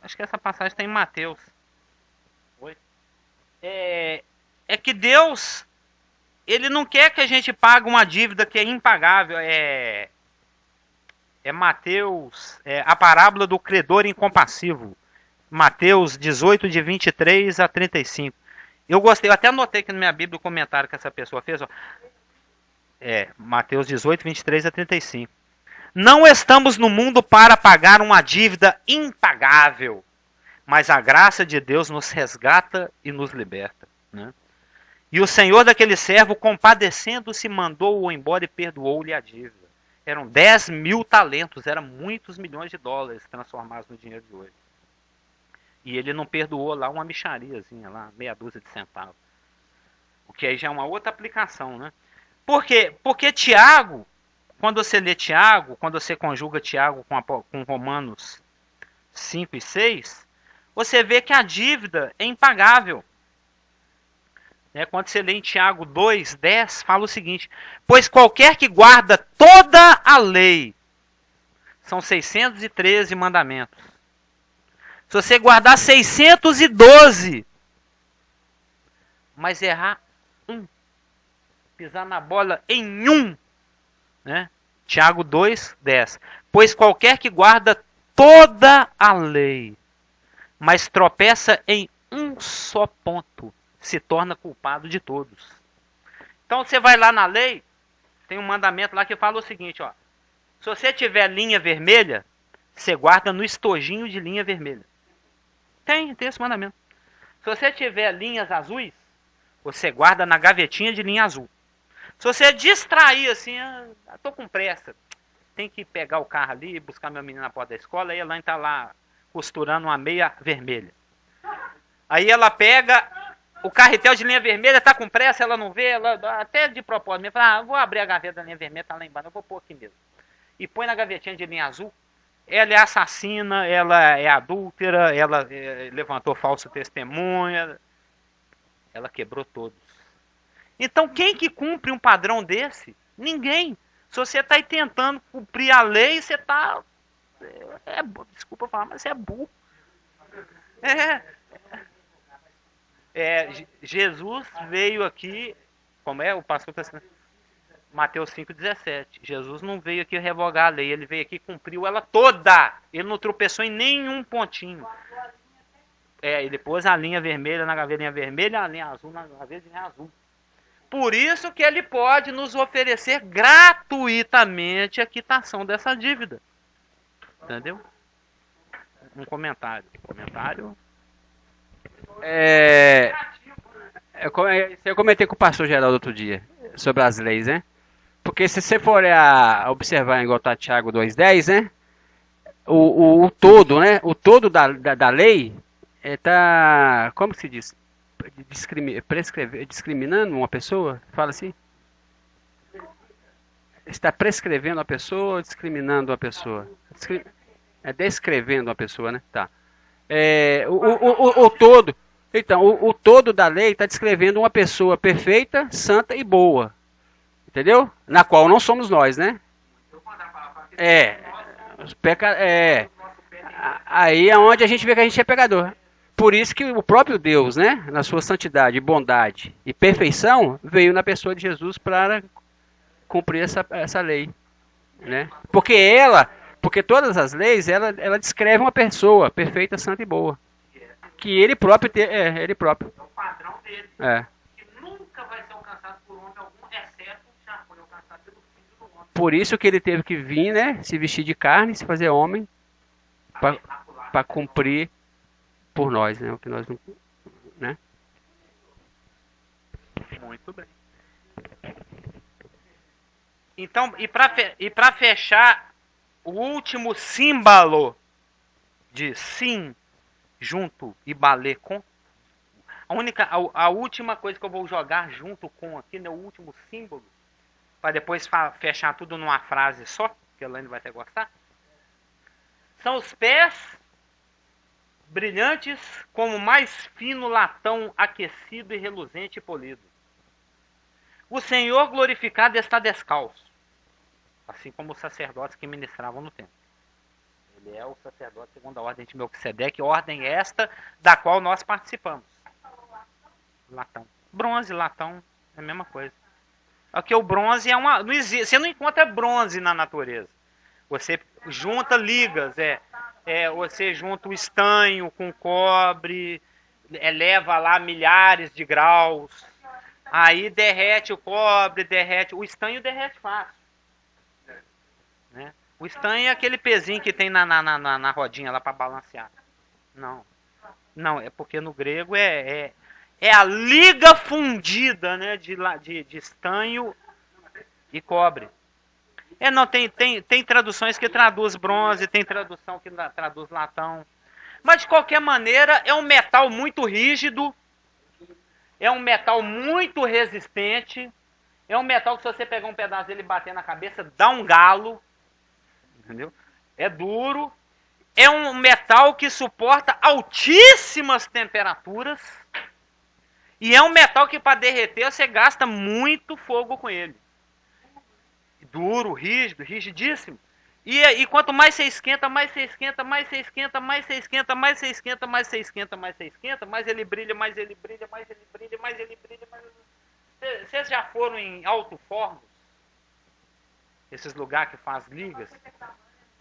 acho que essa passagem está em Mateus. É que Deus, ele não quer que a gente pague uma dívida que é impagável. Mateus, a parábola do credor incompassivo. Mateus 18, de 23 a 35. Eu gostei, eu até anotei aqui na minha Bíblia o comentário que essa pessoa fez. Ó. Mateus 18, 23 a 35. Não estamos no mundo para pagar uma dívida impagável, mas a graça de Deus nos resgata e nos liberta. Né? E o senhor daquele servo, compadecendo-se, mandou-o embora e perdoou-lhe a dívida. Eram 10 mil talentos, eram muitos milhões de dólares transformados no dinheiro de hoje. E ele não perdoou lá uma mixariazinha lá, meia dúzia de centavos. O que aí já é uma outra aplicação, né? Por quê? Porque Tiago, quando você lê Tiago, quando você conjuga Tiago com Romanos 5 e 6, você vê que a dívida é impagável. Quando você lê em Tiago 2, 10, fala o seguinte: pois qualquer que guarda toda a lei, são 613 mandamentos. Se você guardar 612, mas errar um, pisar na bola em um, né? Tiago 2, 10. Pois qualquer que guarda toda a lei, mas tropeça em um só ponto, se torna culpado de todos. Então você vai lá na lei, tem um mandamento lá que fala o seguinte, ó: se você tiver linha vermelha, você guarda no estojinho de linha vermelha. Tem esse mandamento. Se você tiver linhas azuis, você guarda na gavetinha de linha azul. Se você distrair assim, tô com pressa, tem que pegar o carro ali, buscar meu menino na porta da escola, aí ela está lá costurando uma meia vermelha. Aí ela pega o carretel de linha vermelha, está com pressa, ela não vê, ela até de propósito, me fala, vou abrir a gaveta da linha vermelha, tá lá embaixo, eu vou pôr aqui mesmo. E põe na gavetinha de linha azul. Ela é assassina, ela é adúltera, ela levantou falso testemunha, ela quebrou todos. Então quem que cumpre um padrão desse? Ninguém. Se você está tentando cumprir a lei, você está... desculpa falar, mas você é burro. Jesus veio aqui, como é o pastor está dizendo? Mateus 5,17. Jesus não veio aqui revogar a lei, ele veio aqui e cumpriu ela toda. Ele não tropeçou em nenhum pontinho. Ele pôs a linha vermelha na gavetinha vermelha, a linha azul na gavetinha azul. Por isso que ele pode nos oferecer gratuitamente a quitação dessa dívida. Entendeu? Um comentário. Eu comentei com o pastor Geraldo outro dia sobre as leis, né? Porque se você for observar igual tá Tiago 2,10, né? O todo, né? O todo da lei tá, como se diz? Discriminando uma pessoa? Fala assim? Está prescrevendo a pessoa ou discriminando a pessoa? Descrevendo a pessoa, né? Tá. O todo. Então, o todo da lei está descrevendo uma pessoa perfeita, santa e boa. Entendeu? Na qual não somos nós, né? Aí é onde a gente vê que a gente é pecador. Por isso que o próprio Deus, né, na sua santidade, bondade e perfeição, veio na pessoa de Jesus para cumprir essa lei, né? Porque todas as leis, ela descreve uma pessoa perfeita, santa e boa. Que ele próprio ele próprio. É o padrão dele. Que nunca vai ser alcançado por homem algum, exceto já foi alcançado pelo Filho do Homem. Por isso que ele teve que vir, né, se vestir de carne, se fazer homem, para cumprir por nós, né, o que nós não, né? Muito bem. Então, e para fechar, o último símbolo de sim, junto e balé com, a última coisa que eu vou jogar junto com aqui, né, o último símbolo, para depois fechar tudo numa frase só, que a Elaine vai até gostar, são os pés brilhantes como o mais fino latão aquecido e reluzente e polido. O Senhor glorificado está descalço, assim como os sacerdotes que ministravam no templo. Ele é o sacerdote segundo a ordem de Melquisedeque, ordem esta da qual nós participamos. Latão. Bronze, latão, é a mesma coisa. Aqui o bronze não existe, você não encontra bronze na natureza. Você junta ligas, você junta o estanho com cobre, eleva lá milhares de graus, aí derrete o cobre, o estanho derrete fácil. Né? O estanho é aquele pezinho que tem na rodinha lá para balancear. Não, é porque no grego é a liga fundida, né, de estanho e cobre. Não, tem traduções que traduz bronze, tem tradução que traduz latão. Mas de qualquer maneira, é um metal muito rígido, é um metal muito resistente, é um metal que se você pegar um pedaço dele e bater na cabeça, dá um galo, entendeu? É duro, é um metal que suporta altíssimas temperaturas e é um metal que para derreter você gasta muito fogo com ele. Duro, rígido, rigidíssimo. E quanto mais você esquenta, mais você esquenta, mais você esquenta, mais você esquenta, mais você esquenta, mais você esquenta, mais você esquenta, mais ele brilha, mais ele brilha, mais ele brilha, mais ele brilha, mais ele... Vocês já foram em Alto Fornos? Esses lugares que faz ligas?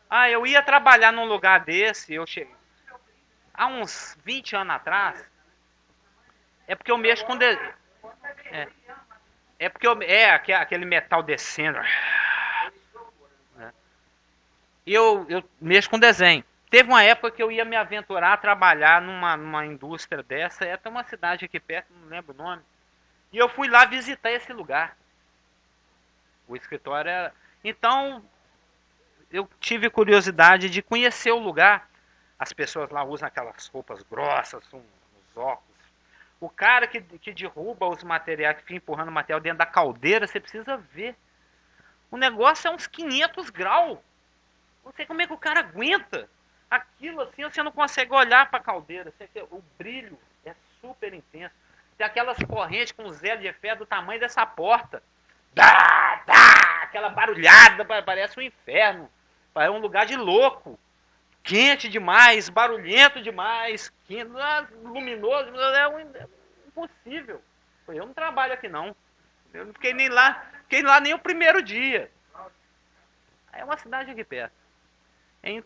Ah, eu ia trabalhar num lugar desse, eu cheguei. Há uns 20 anos atrás. É porque eu mexo com... É porque aquele metal descendo. E eu mexo com desenho. Teve uma época que eu ia me aventurar a trabalhar numa indústria dessa. É até uma cidade aqui perto, não lembro o nome. E eu fui lá visitar esse lugar. O escritório era... Então, eu tive curiosidade de conhecer o lugar. As pessoas lá usam aquelas roupas grossas, uns óculos. O cara que derruba os materiais, que fica empurrando o material dentro da caldeira, você precisa ver. O negócio é uns 500 graus. Não sei como é que o cara aguenta. Aquilo assim, você não consegue olhar para a caldeira. O brilho é super intenso. Tem aquelas correntes com zelo de ferro do tamanho dessa porta. Aquela barulhada, parece um inferno. É um lugar de louco. Quente demais, barulhento demais, luminoso. É impossível. Eu não trabalho aqui não. Eu não fiquei nem lá nem o primeiro dia. É uma cidade aqui perto. É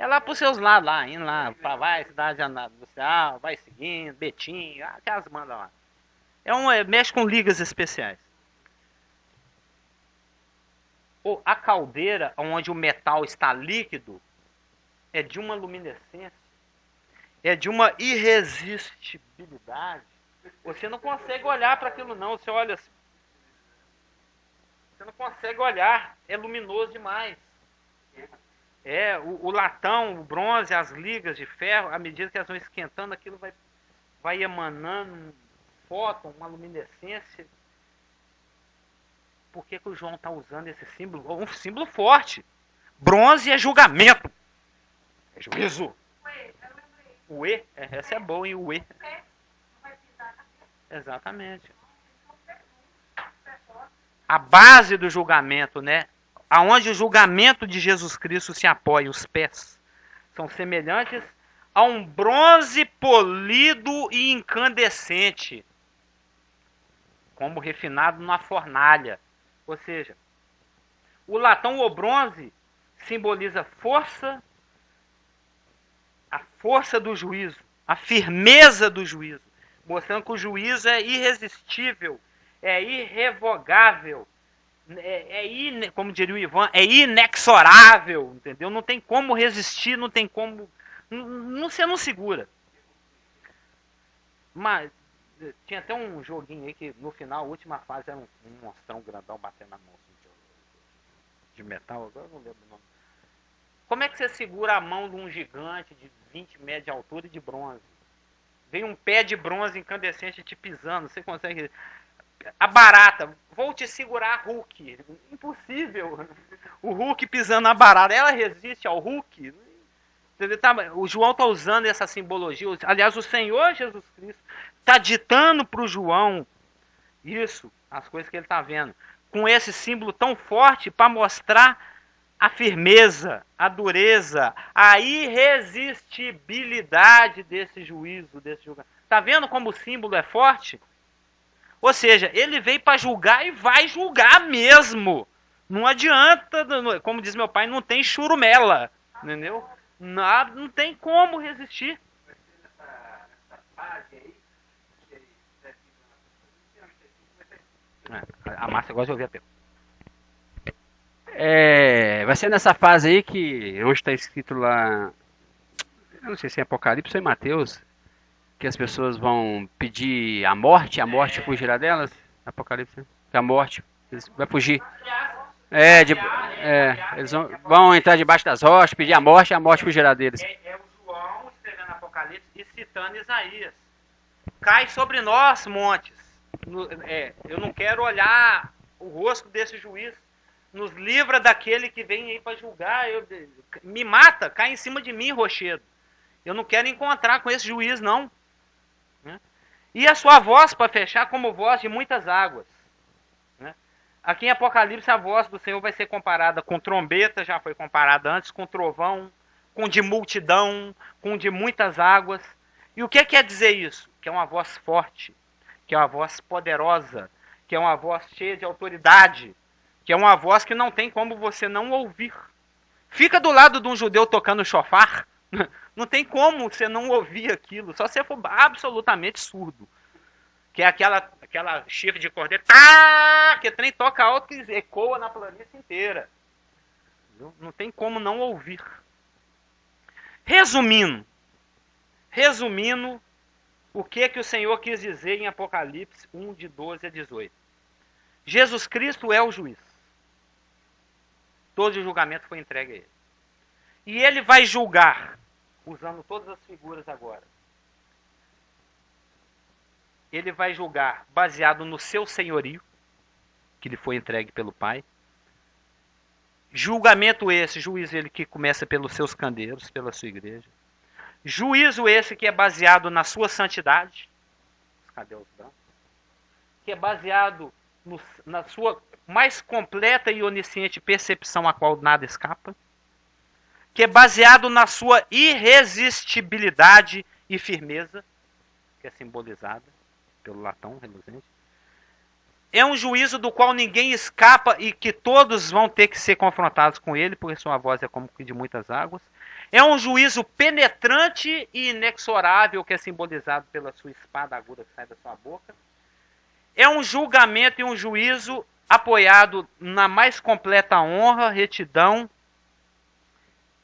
lá para os seus lados lá, indo lá, vai, cidade industrial, vai seguindo, Betinho, aquelas bandas lá. Mexe com ligas especiais. A caldeira, onde o metal está líquido, é de uma luminescência, é de uma irresistibilidade. Você não consegue olhar para aquilo não, você olha assim. Você não consegue olhar, é luminoso demais. O latão, o bronze, as ligas de ferro, à medida que elas vão esquentando, aquilo vai emanando um fóton, uma luminescência. Por que o João está usando esse símbolo? Um símbolo forte. Bronze é julgamento. É juízo. O E, essa é boa, hein? O E. Exatamente. A base do julgamento, né? Aonde o julgamento de Jesus Cristo se apoia, os pés, são semelhantes a um bronze polido e incandescente, como refinado na fornalha. Ou seja, o latão ou bronze simboliza força, a força do juízo, a firmeza do juízo, mostrando que o juízo é irresistível, é irrevogável, como diria o Ivan, é inexorável, entendeu? Não tem como resistir, não tem como... Você não segura. Mas tinha até um joguinho aí que no final, a última fase, era um monstrão grandão batendo na mão de metal, agora eu não lembro o nome. Como é que você segura a mão de um gigante de 20 metros de altura e de bronze? Vem um pé de bronze incandescente te pisando, você consegue... A barata, vou te segurar, Hulk. Impossível. O Hulk pisando na barata, ela resiste ao Hulk? O João está usando essa simbologia. Aliás, o Senhor Jesus Cristo está ditando para o João isso, as coisas que ele está vendo, com esse símbolo tão forte para mostrar a firmeza, a dureza, a irresistibilidade desse juízo, desse julgamento. Está vendo como o símbolo é forte? Ou seja, ele veio para julgar e vai julgar mesmo. Não adianta, como diz meu pai, não tem churumela, entendeu? Não tem como resistir. A Márcia gosta de ouvir a pergunta. Vai ser nessa fase aí que hoje está escrito lá, eu não sei se é Apocalipse ou em Mateus, que as pessoas vão pedir a morte fugirá delas. Apocalipse, que a morte vai fugir. Eles vão entrar debaixo das rochas, pedir a morte fugirá deles. O João citando Isaías. Cai sobre nós, montes. Eu não quero olhar o rosto desse juiz. Nos livra daquele que vem aí para julgar. Me mata, cai em cima de mim, rochedo. Eu não quero encontrar com esse juiz, não. E a sua voz, para fechar, como voz de muitas águas. Aqui em Apocalipse, a voz do Senhor vai ser comparada com trombeta, já foi comparada antes, com trovão, com de multidão, com de muitas águas. E o que quer dizer isso? Que é uma voz forte, que é uma voz poderosa, que é uma voz cheia de autoridade, que é uma voz que não tem como você não ouvir. Fica do lado de um judeu tocando chofar, não tem como você não ouvir aquilo, só se você for absolutamente surdo. Que é aquela chifre de cordeiro, que trem toca alto que ecoa na planície inteira. Não tem como não ouvir. Resumindo, o que o Senhor quis dizer em Apocalipse 1, de 12 a 18. Jesus Cristo é o juiz. Todo o julgamento foi entregue a ele. E ele vai julgar, usando todas as figuras agora. Ele vai julgar baseado no seu senhorio, que lhe foi entregue pelo Pai. Julgamento esse, juízo ele que começa pelos seus candeiros, pela sua igreja. Juízo esse que é baseado na sua santidade, os cabelos brancos, que é baseado na sua mais completa e onisciente percepção a qual nada escapa, que é baseado na sua irresistibilidade e firmeza, que é simbolizada pelo latão reluzente. É um juízo do qual ninguém escapa e que todos vão ter que ser confrontados com ele, porque sua voz é como que de muitas águas. É um juízo penetrante e inexorável, que é simbolizado pela sua espada aguda que sai da sua boca. É um julgamento e um juízo apoiado na mais completa honra, retidão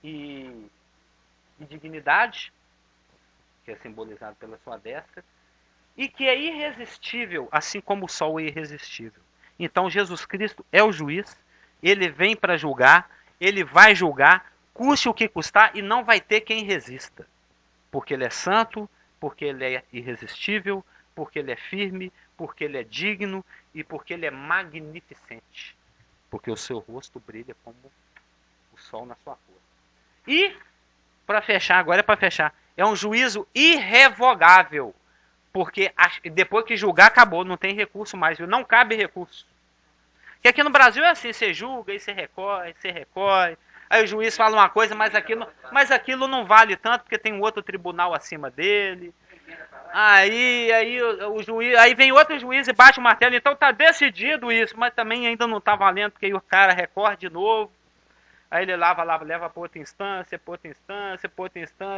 e dignidade, que é simbolizado pela sua destra. E que é irresistível, assim como o sol é irresistível. Então Jesus Cristo é o juiz, ele vem para julgar, ele vai julgar, custe o que custar, e não vai ter quem resista. Porque ele é santo, porque ele é irresistível, porque ele é firme, porque ele é digno e porque ele é magnificente. Porque o seu rosto brilha como o sol na sua cor. E, para fechar, agora é para fechar, é um juízo irrevogável. Porque depois que julgar, acabou, não tem recurso mais, viu? Não cabe recurso. Porque aqui no Brasil é assim, você julga, aí você recorre, aí o juiz fala uma coisa, mas aquilo não vale tanto, porque tem um outro tribunal acima dele. Aí o juiz, aí vem outro juiz e bate o martelo, então tá decidido isso, mas também ainda não tá valendo, porque aí o cara recorre de novo. Aí ele leva para outra instância,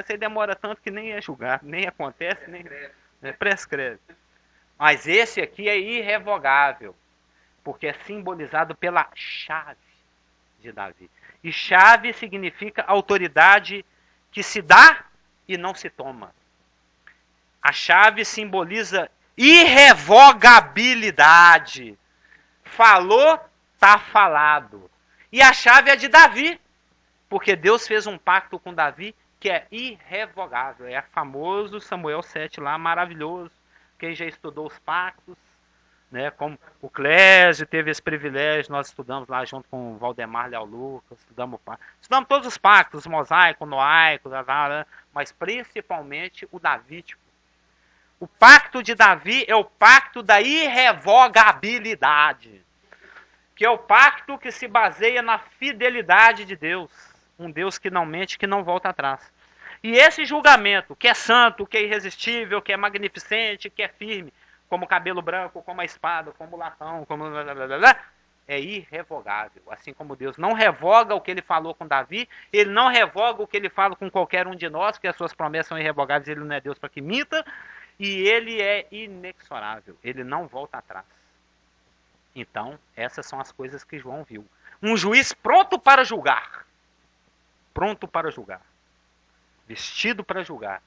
e demora tanto que nem é julgar, nem acontece, nem prescreve. Mas esse aqui é irrevogável, porque é simbolizado pela chave de Davi. E chave significa autoridade que se dá e não se toma. A chave simboliza irrevogabilidade. Falou, tá falado. E a chave é de Davi, porque Deus fez um pacto com Davi que é irrevogável. É famoso Samuel 7 lá, maravilhoso. Quem já estudou os pactos, né, como o Clésio teve esse privilégio, nós estudamos lá junto com o Valdemar Leal Lucas, estudamos todos os pactos, mosaico, noaico, mas principalmente o davídico. O pacto de Davi é o pacto da irrevogabilidade, que é o pacto que se baseia na fidelidade de Deus. Um Deus que não mente, que não volta atrás. E esse julgamento, que é santo, que é irresistível, que é magnificente, que é firme, como o cabelo branco, como a espada, como o latão, como é irrevogável. Assim como Deus não revoga o que ele falou com Davi, ele não revoga o que ele fala com qualquer um de nós, porque as suas promessas são irrevogáveis, ele não é Deus para que minta, e ele é inexorável, ele não volta atrás. Então, essas são as coisas que João viu. Um juiz pronto para julgar. Pronto para julgar. Vestido para julgar.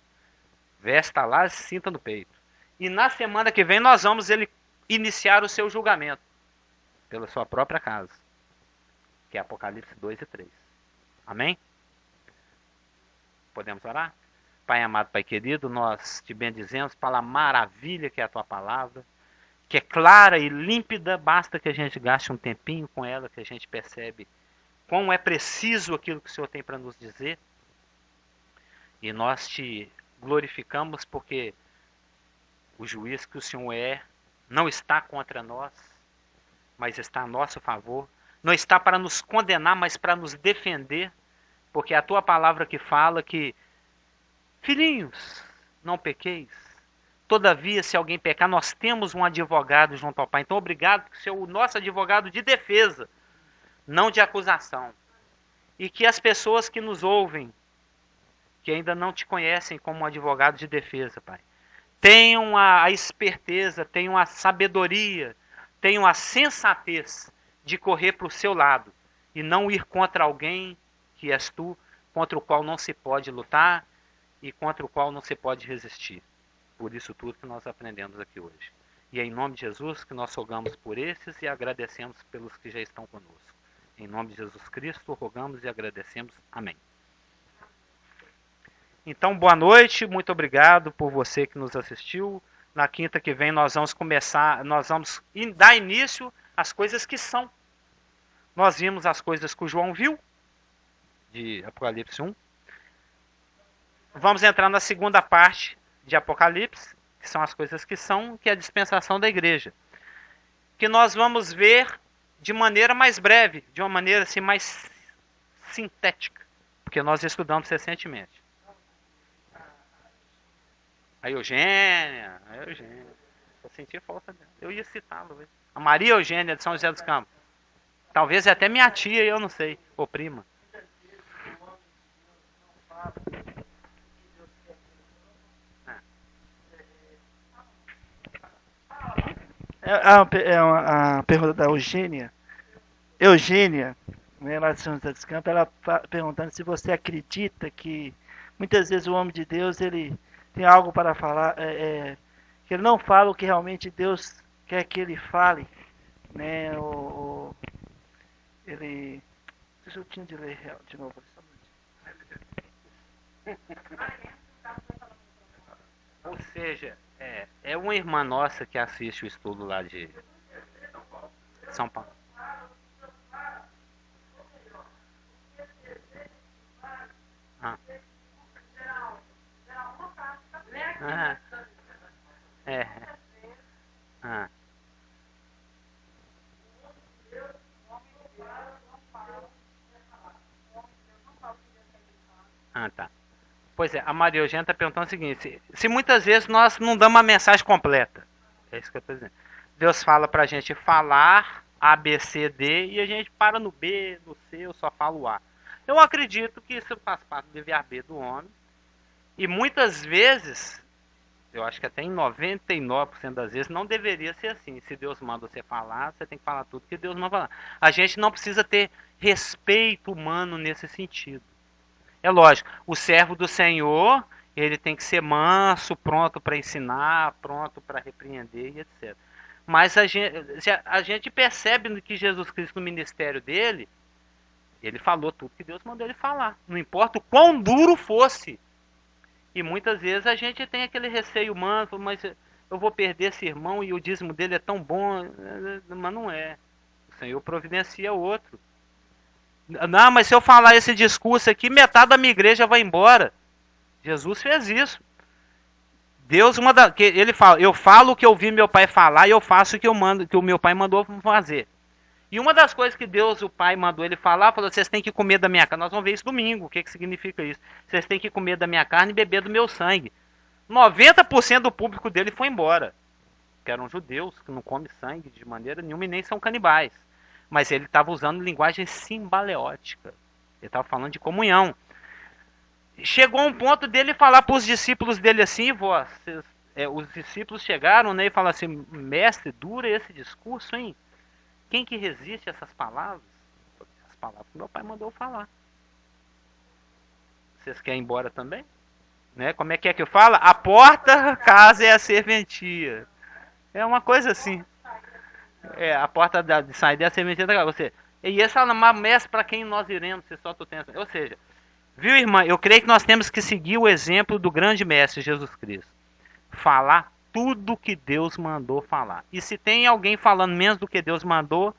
Vesta lá e cinta no peito. E na semana que vem nós vamos iniciar o seu julgamento. Pela sua própria casa. Que é Apocalipse 2 e 3. Amém? Podemos orar? Pai amado, Pai querido, nós te bendizemos pela maravilha que é a tua palavra, que é clara e límpida, basta que a gente gaste um tempinho com ela, que a gente percebe quão é preciso aquilo que o Senhor tem para nos dizer. E nós te glorificamos porque o juiz que o Senhor é não está contra nós, mas está a nosso favor. Não está para nos condenar, mas para nos defender, porque é a tua palavra que fala que, filhinhos, não pequeis. Todavia, se alguém pecar, nós temos um advogado junto ao Pai. Então, obrigado por ser o nosso advogado de defesa, não de acusação. E que as pessoas que nos ouvem, que ainda não te conhecem como um advogado de defesa, Pai, tenham a esperteza, tenham a sabedoria, tenham a sensatez de correr para o seu lado e não ir contra alguém que és tu, contra o qual não se pode lutar e contra o qual não se pode resistir. Por isso tudo que nós aprendemos aqui hoje. E é em nome de Jesus que nós rogamos por esses e agradecemos pelos que já estão conosco. Em nome de Jesus Cristo, rogamos e agradecemos. Amém. Então, boa noite, muito obrigado por você que nos assistiu. Na quinta que vem nós vamos dar início às coisas que são. Nós vimos as coisas que o João viu, de Apocalipse 1. Vamos entrar na segunda parte de Apocalipse, que são as coisas que são, que é a dispensação da igreja. Que nós vamos ver de maneira mais breve, de uma maneira assim mais sintética, porque nós estudamos recentemente. A Eugênia. Eu senti falta dela. Eu ia citá-la hoje. A Maria Eugênia de São José dos Campos. Talvez até minha tia, eu não sei. Ou prima. A pergunta da Eugênia. Eugênia, né, lá de São José dos Campos, ela perguntando se você acredita que muitas vezes o homem de Deus, ele tem algo para falar, que ele não fala o que realmente Deus quer que ele fale, né? Ele, deixa eu tinha de ler de novo. Ou seja, é uma irmã nossa que assiste o estudo lá de São Paulo. Ah. Tá. Pois é, a Maria Eugênia está perguntando o seguinte: se muitas vezes nós não damos uma mensagem completa, é isso que eu estou dizendo. Deus fala para a gente falar A, B, C, D e a gente para no B, no C, eu só falo A. Eu acredito que isso faz parte do livre-arbítrio do homem e muitas vezes, eu acho que até em 99% das vezes, não deveria ser assim. Se Deus manda você falar, você tem que falar tudo que Deus manda falar. A gente não precisa ter respeito humano nesse sentido. É lógico, o servo do Senhor, ele tem que ser manso, pronto para ensinar, pronto para repreender e etc. Mas a gente percebe que Jesus Cristo, no ministério dele, ele falou tudo que Deus mandou ele falar. Não importa o quão duro fosse. E muitas vezes a gente tem aquele receio humano, mas eu vou perder esse irmão e o dízimo dele é tão bom. Mas não é. O Senhor providencia outro. Não, mas se eu falar esse discurso aqui, metade da minha igreja vai embora. Jesus fez isso. Deus manda, ele fala, eu falo o que eu vi meu pai falar e eu faço o que o meu pai mandou fazer. E uma das coisas que Deus, o pai, mandou ele falar, falou: vocês têm que comer da minha carne. Nós vamos ver isso domingo, o que significa isso. Vocês têm que comer da minha carne e beber do meu sangue. 90% do público dele foi embora. Que eram judeus, que não comem sangue de maneira nenhuma e nem são canibais. Mas ele estava usando linguagem simbaleótica. Ele estava falando de comunhão. Chegou um ponto dele falar para os discípulos dele assim: os discípulos chegaram, né, e falaram assim: mestre, dura esse discurso, hein? Quem que resiste a essas palavras? As palavras que meu pai mandou falar. Vocês querem ir embora também? Né? Como é que fala? A porta, casa é a serventia. É uma coisa assim. A porta de saída é a serventia da casa. E essa é uma mestre para quem nós iremos, se só tu tens. Ou seja, Viu, irmã? Eu creio que nós temos que seguir o exemplo do grande mestre Jesus Cristo. Falar tudo que Deus mandou falar. E se tem alguém falando menos do que Deus mandou,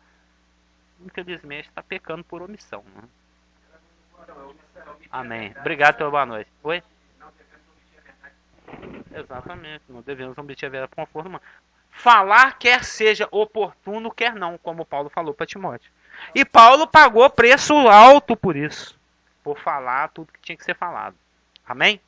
infelizmente está pecando por omissão. Né? Amém. Obrigado pela boa noite. Oi? Exatamente. Não devemos omitir a verdade conforme humano. Falar quer seja oportuno, quer não, como Paulo falou para Timóteo. E Paulo pagou preço alto por isso. Por falar tudo que tinha que ser falado. Amém?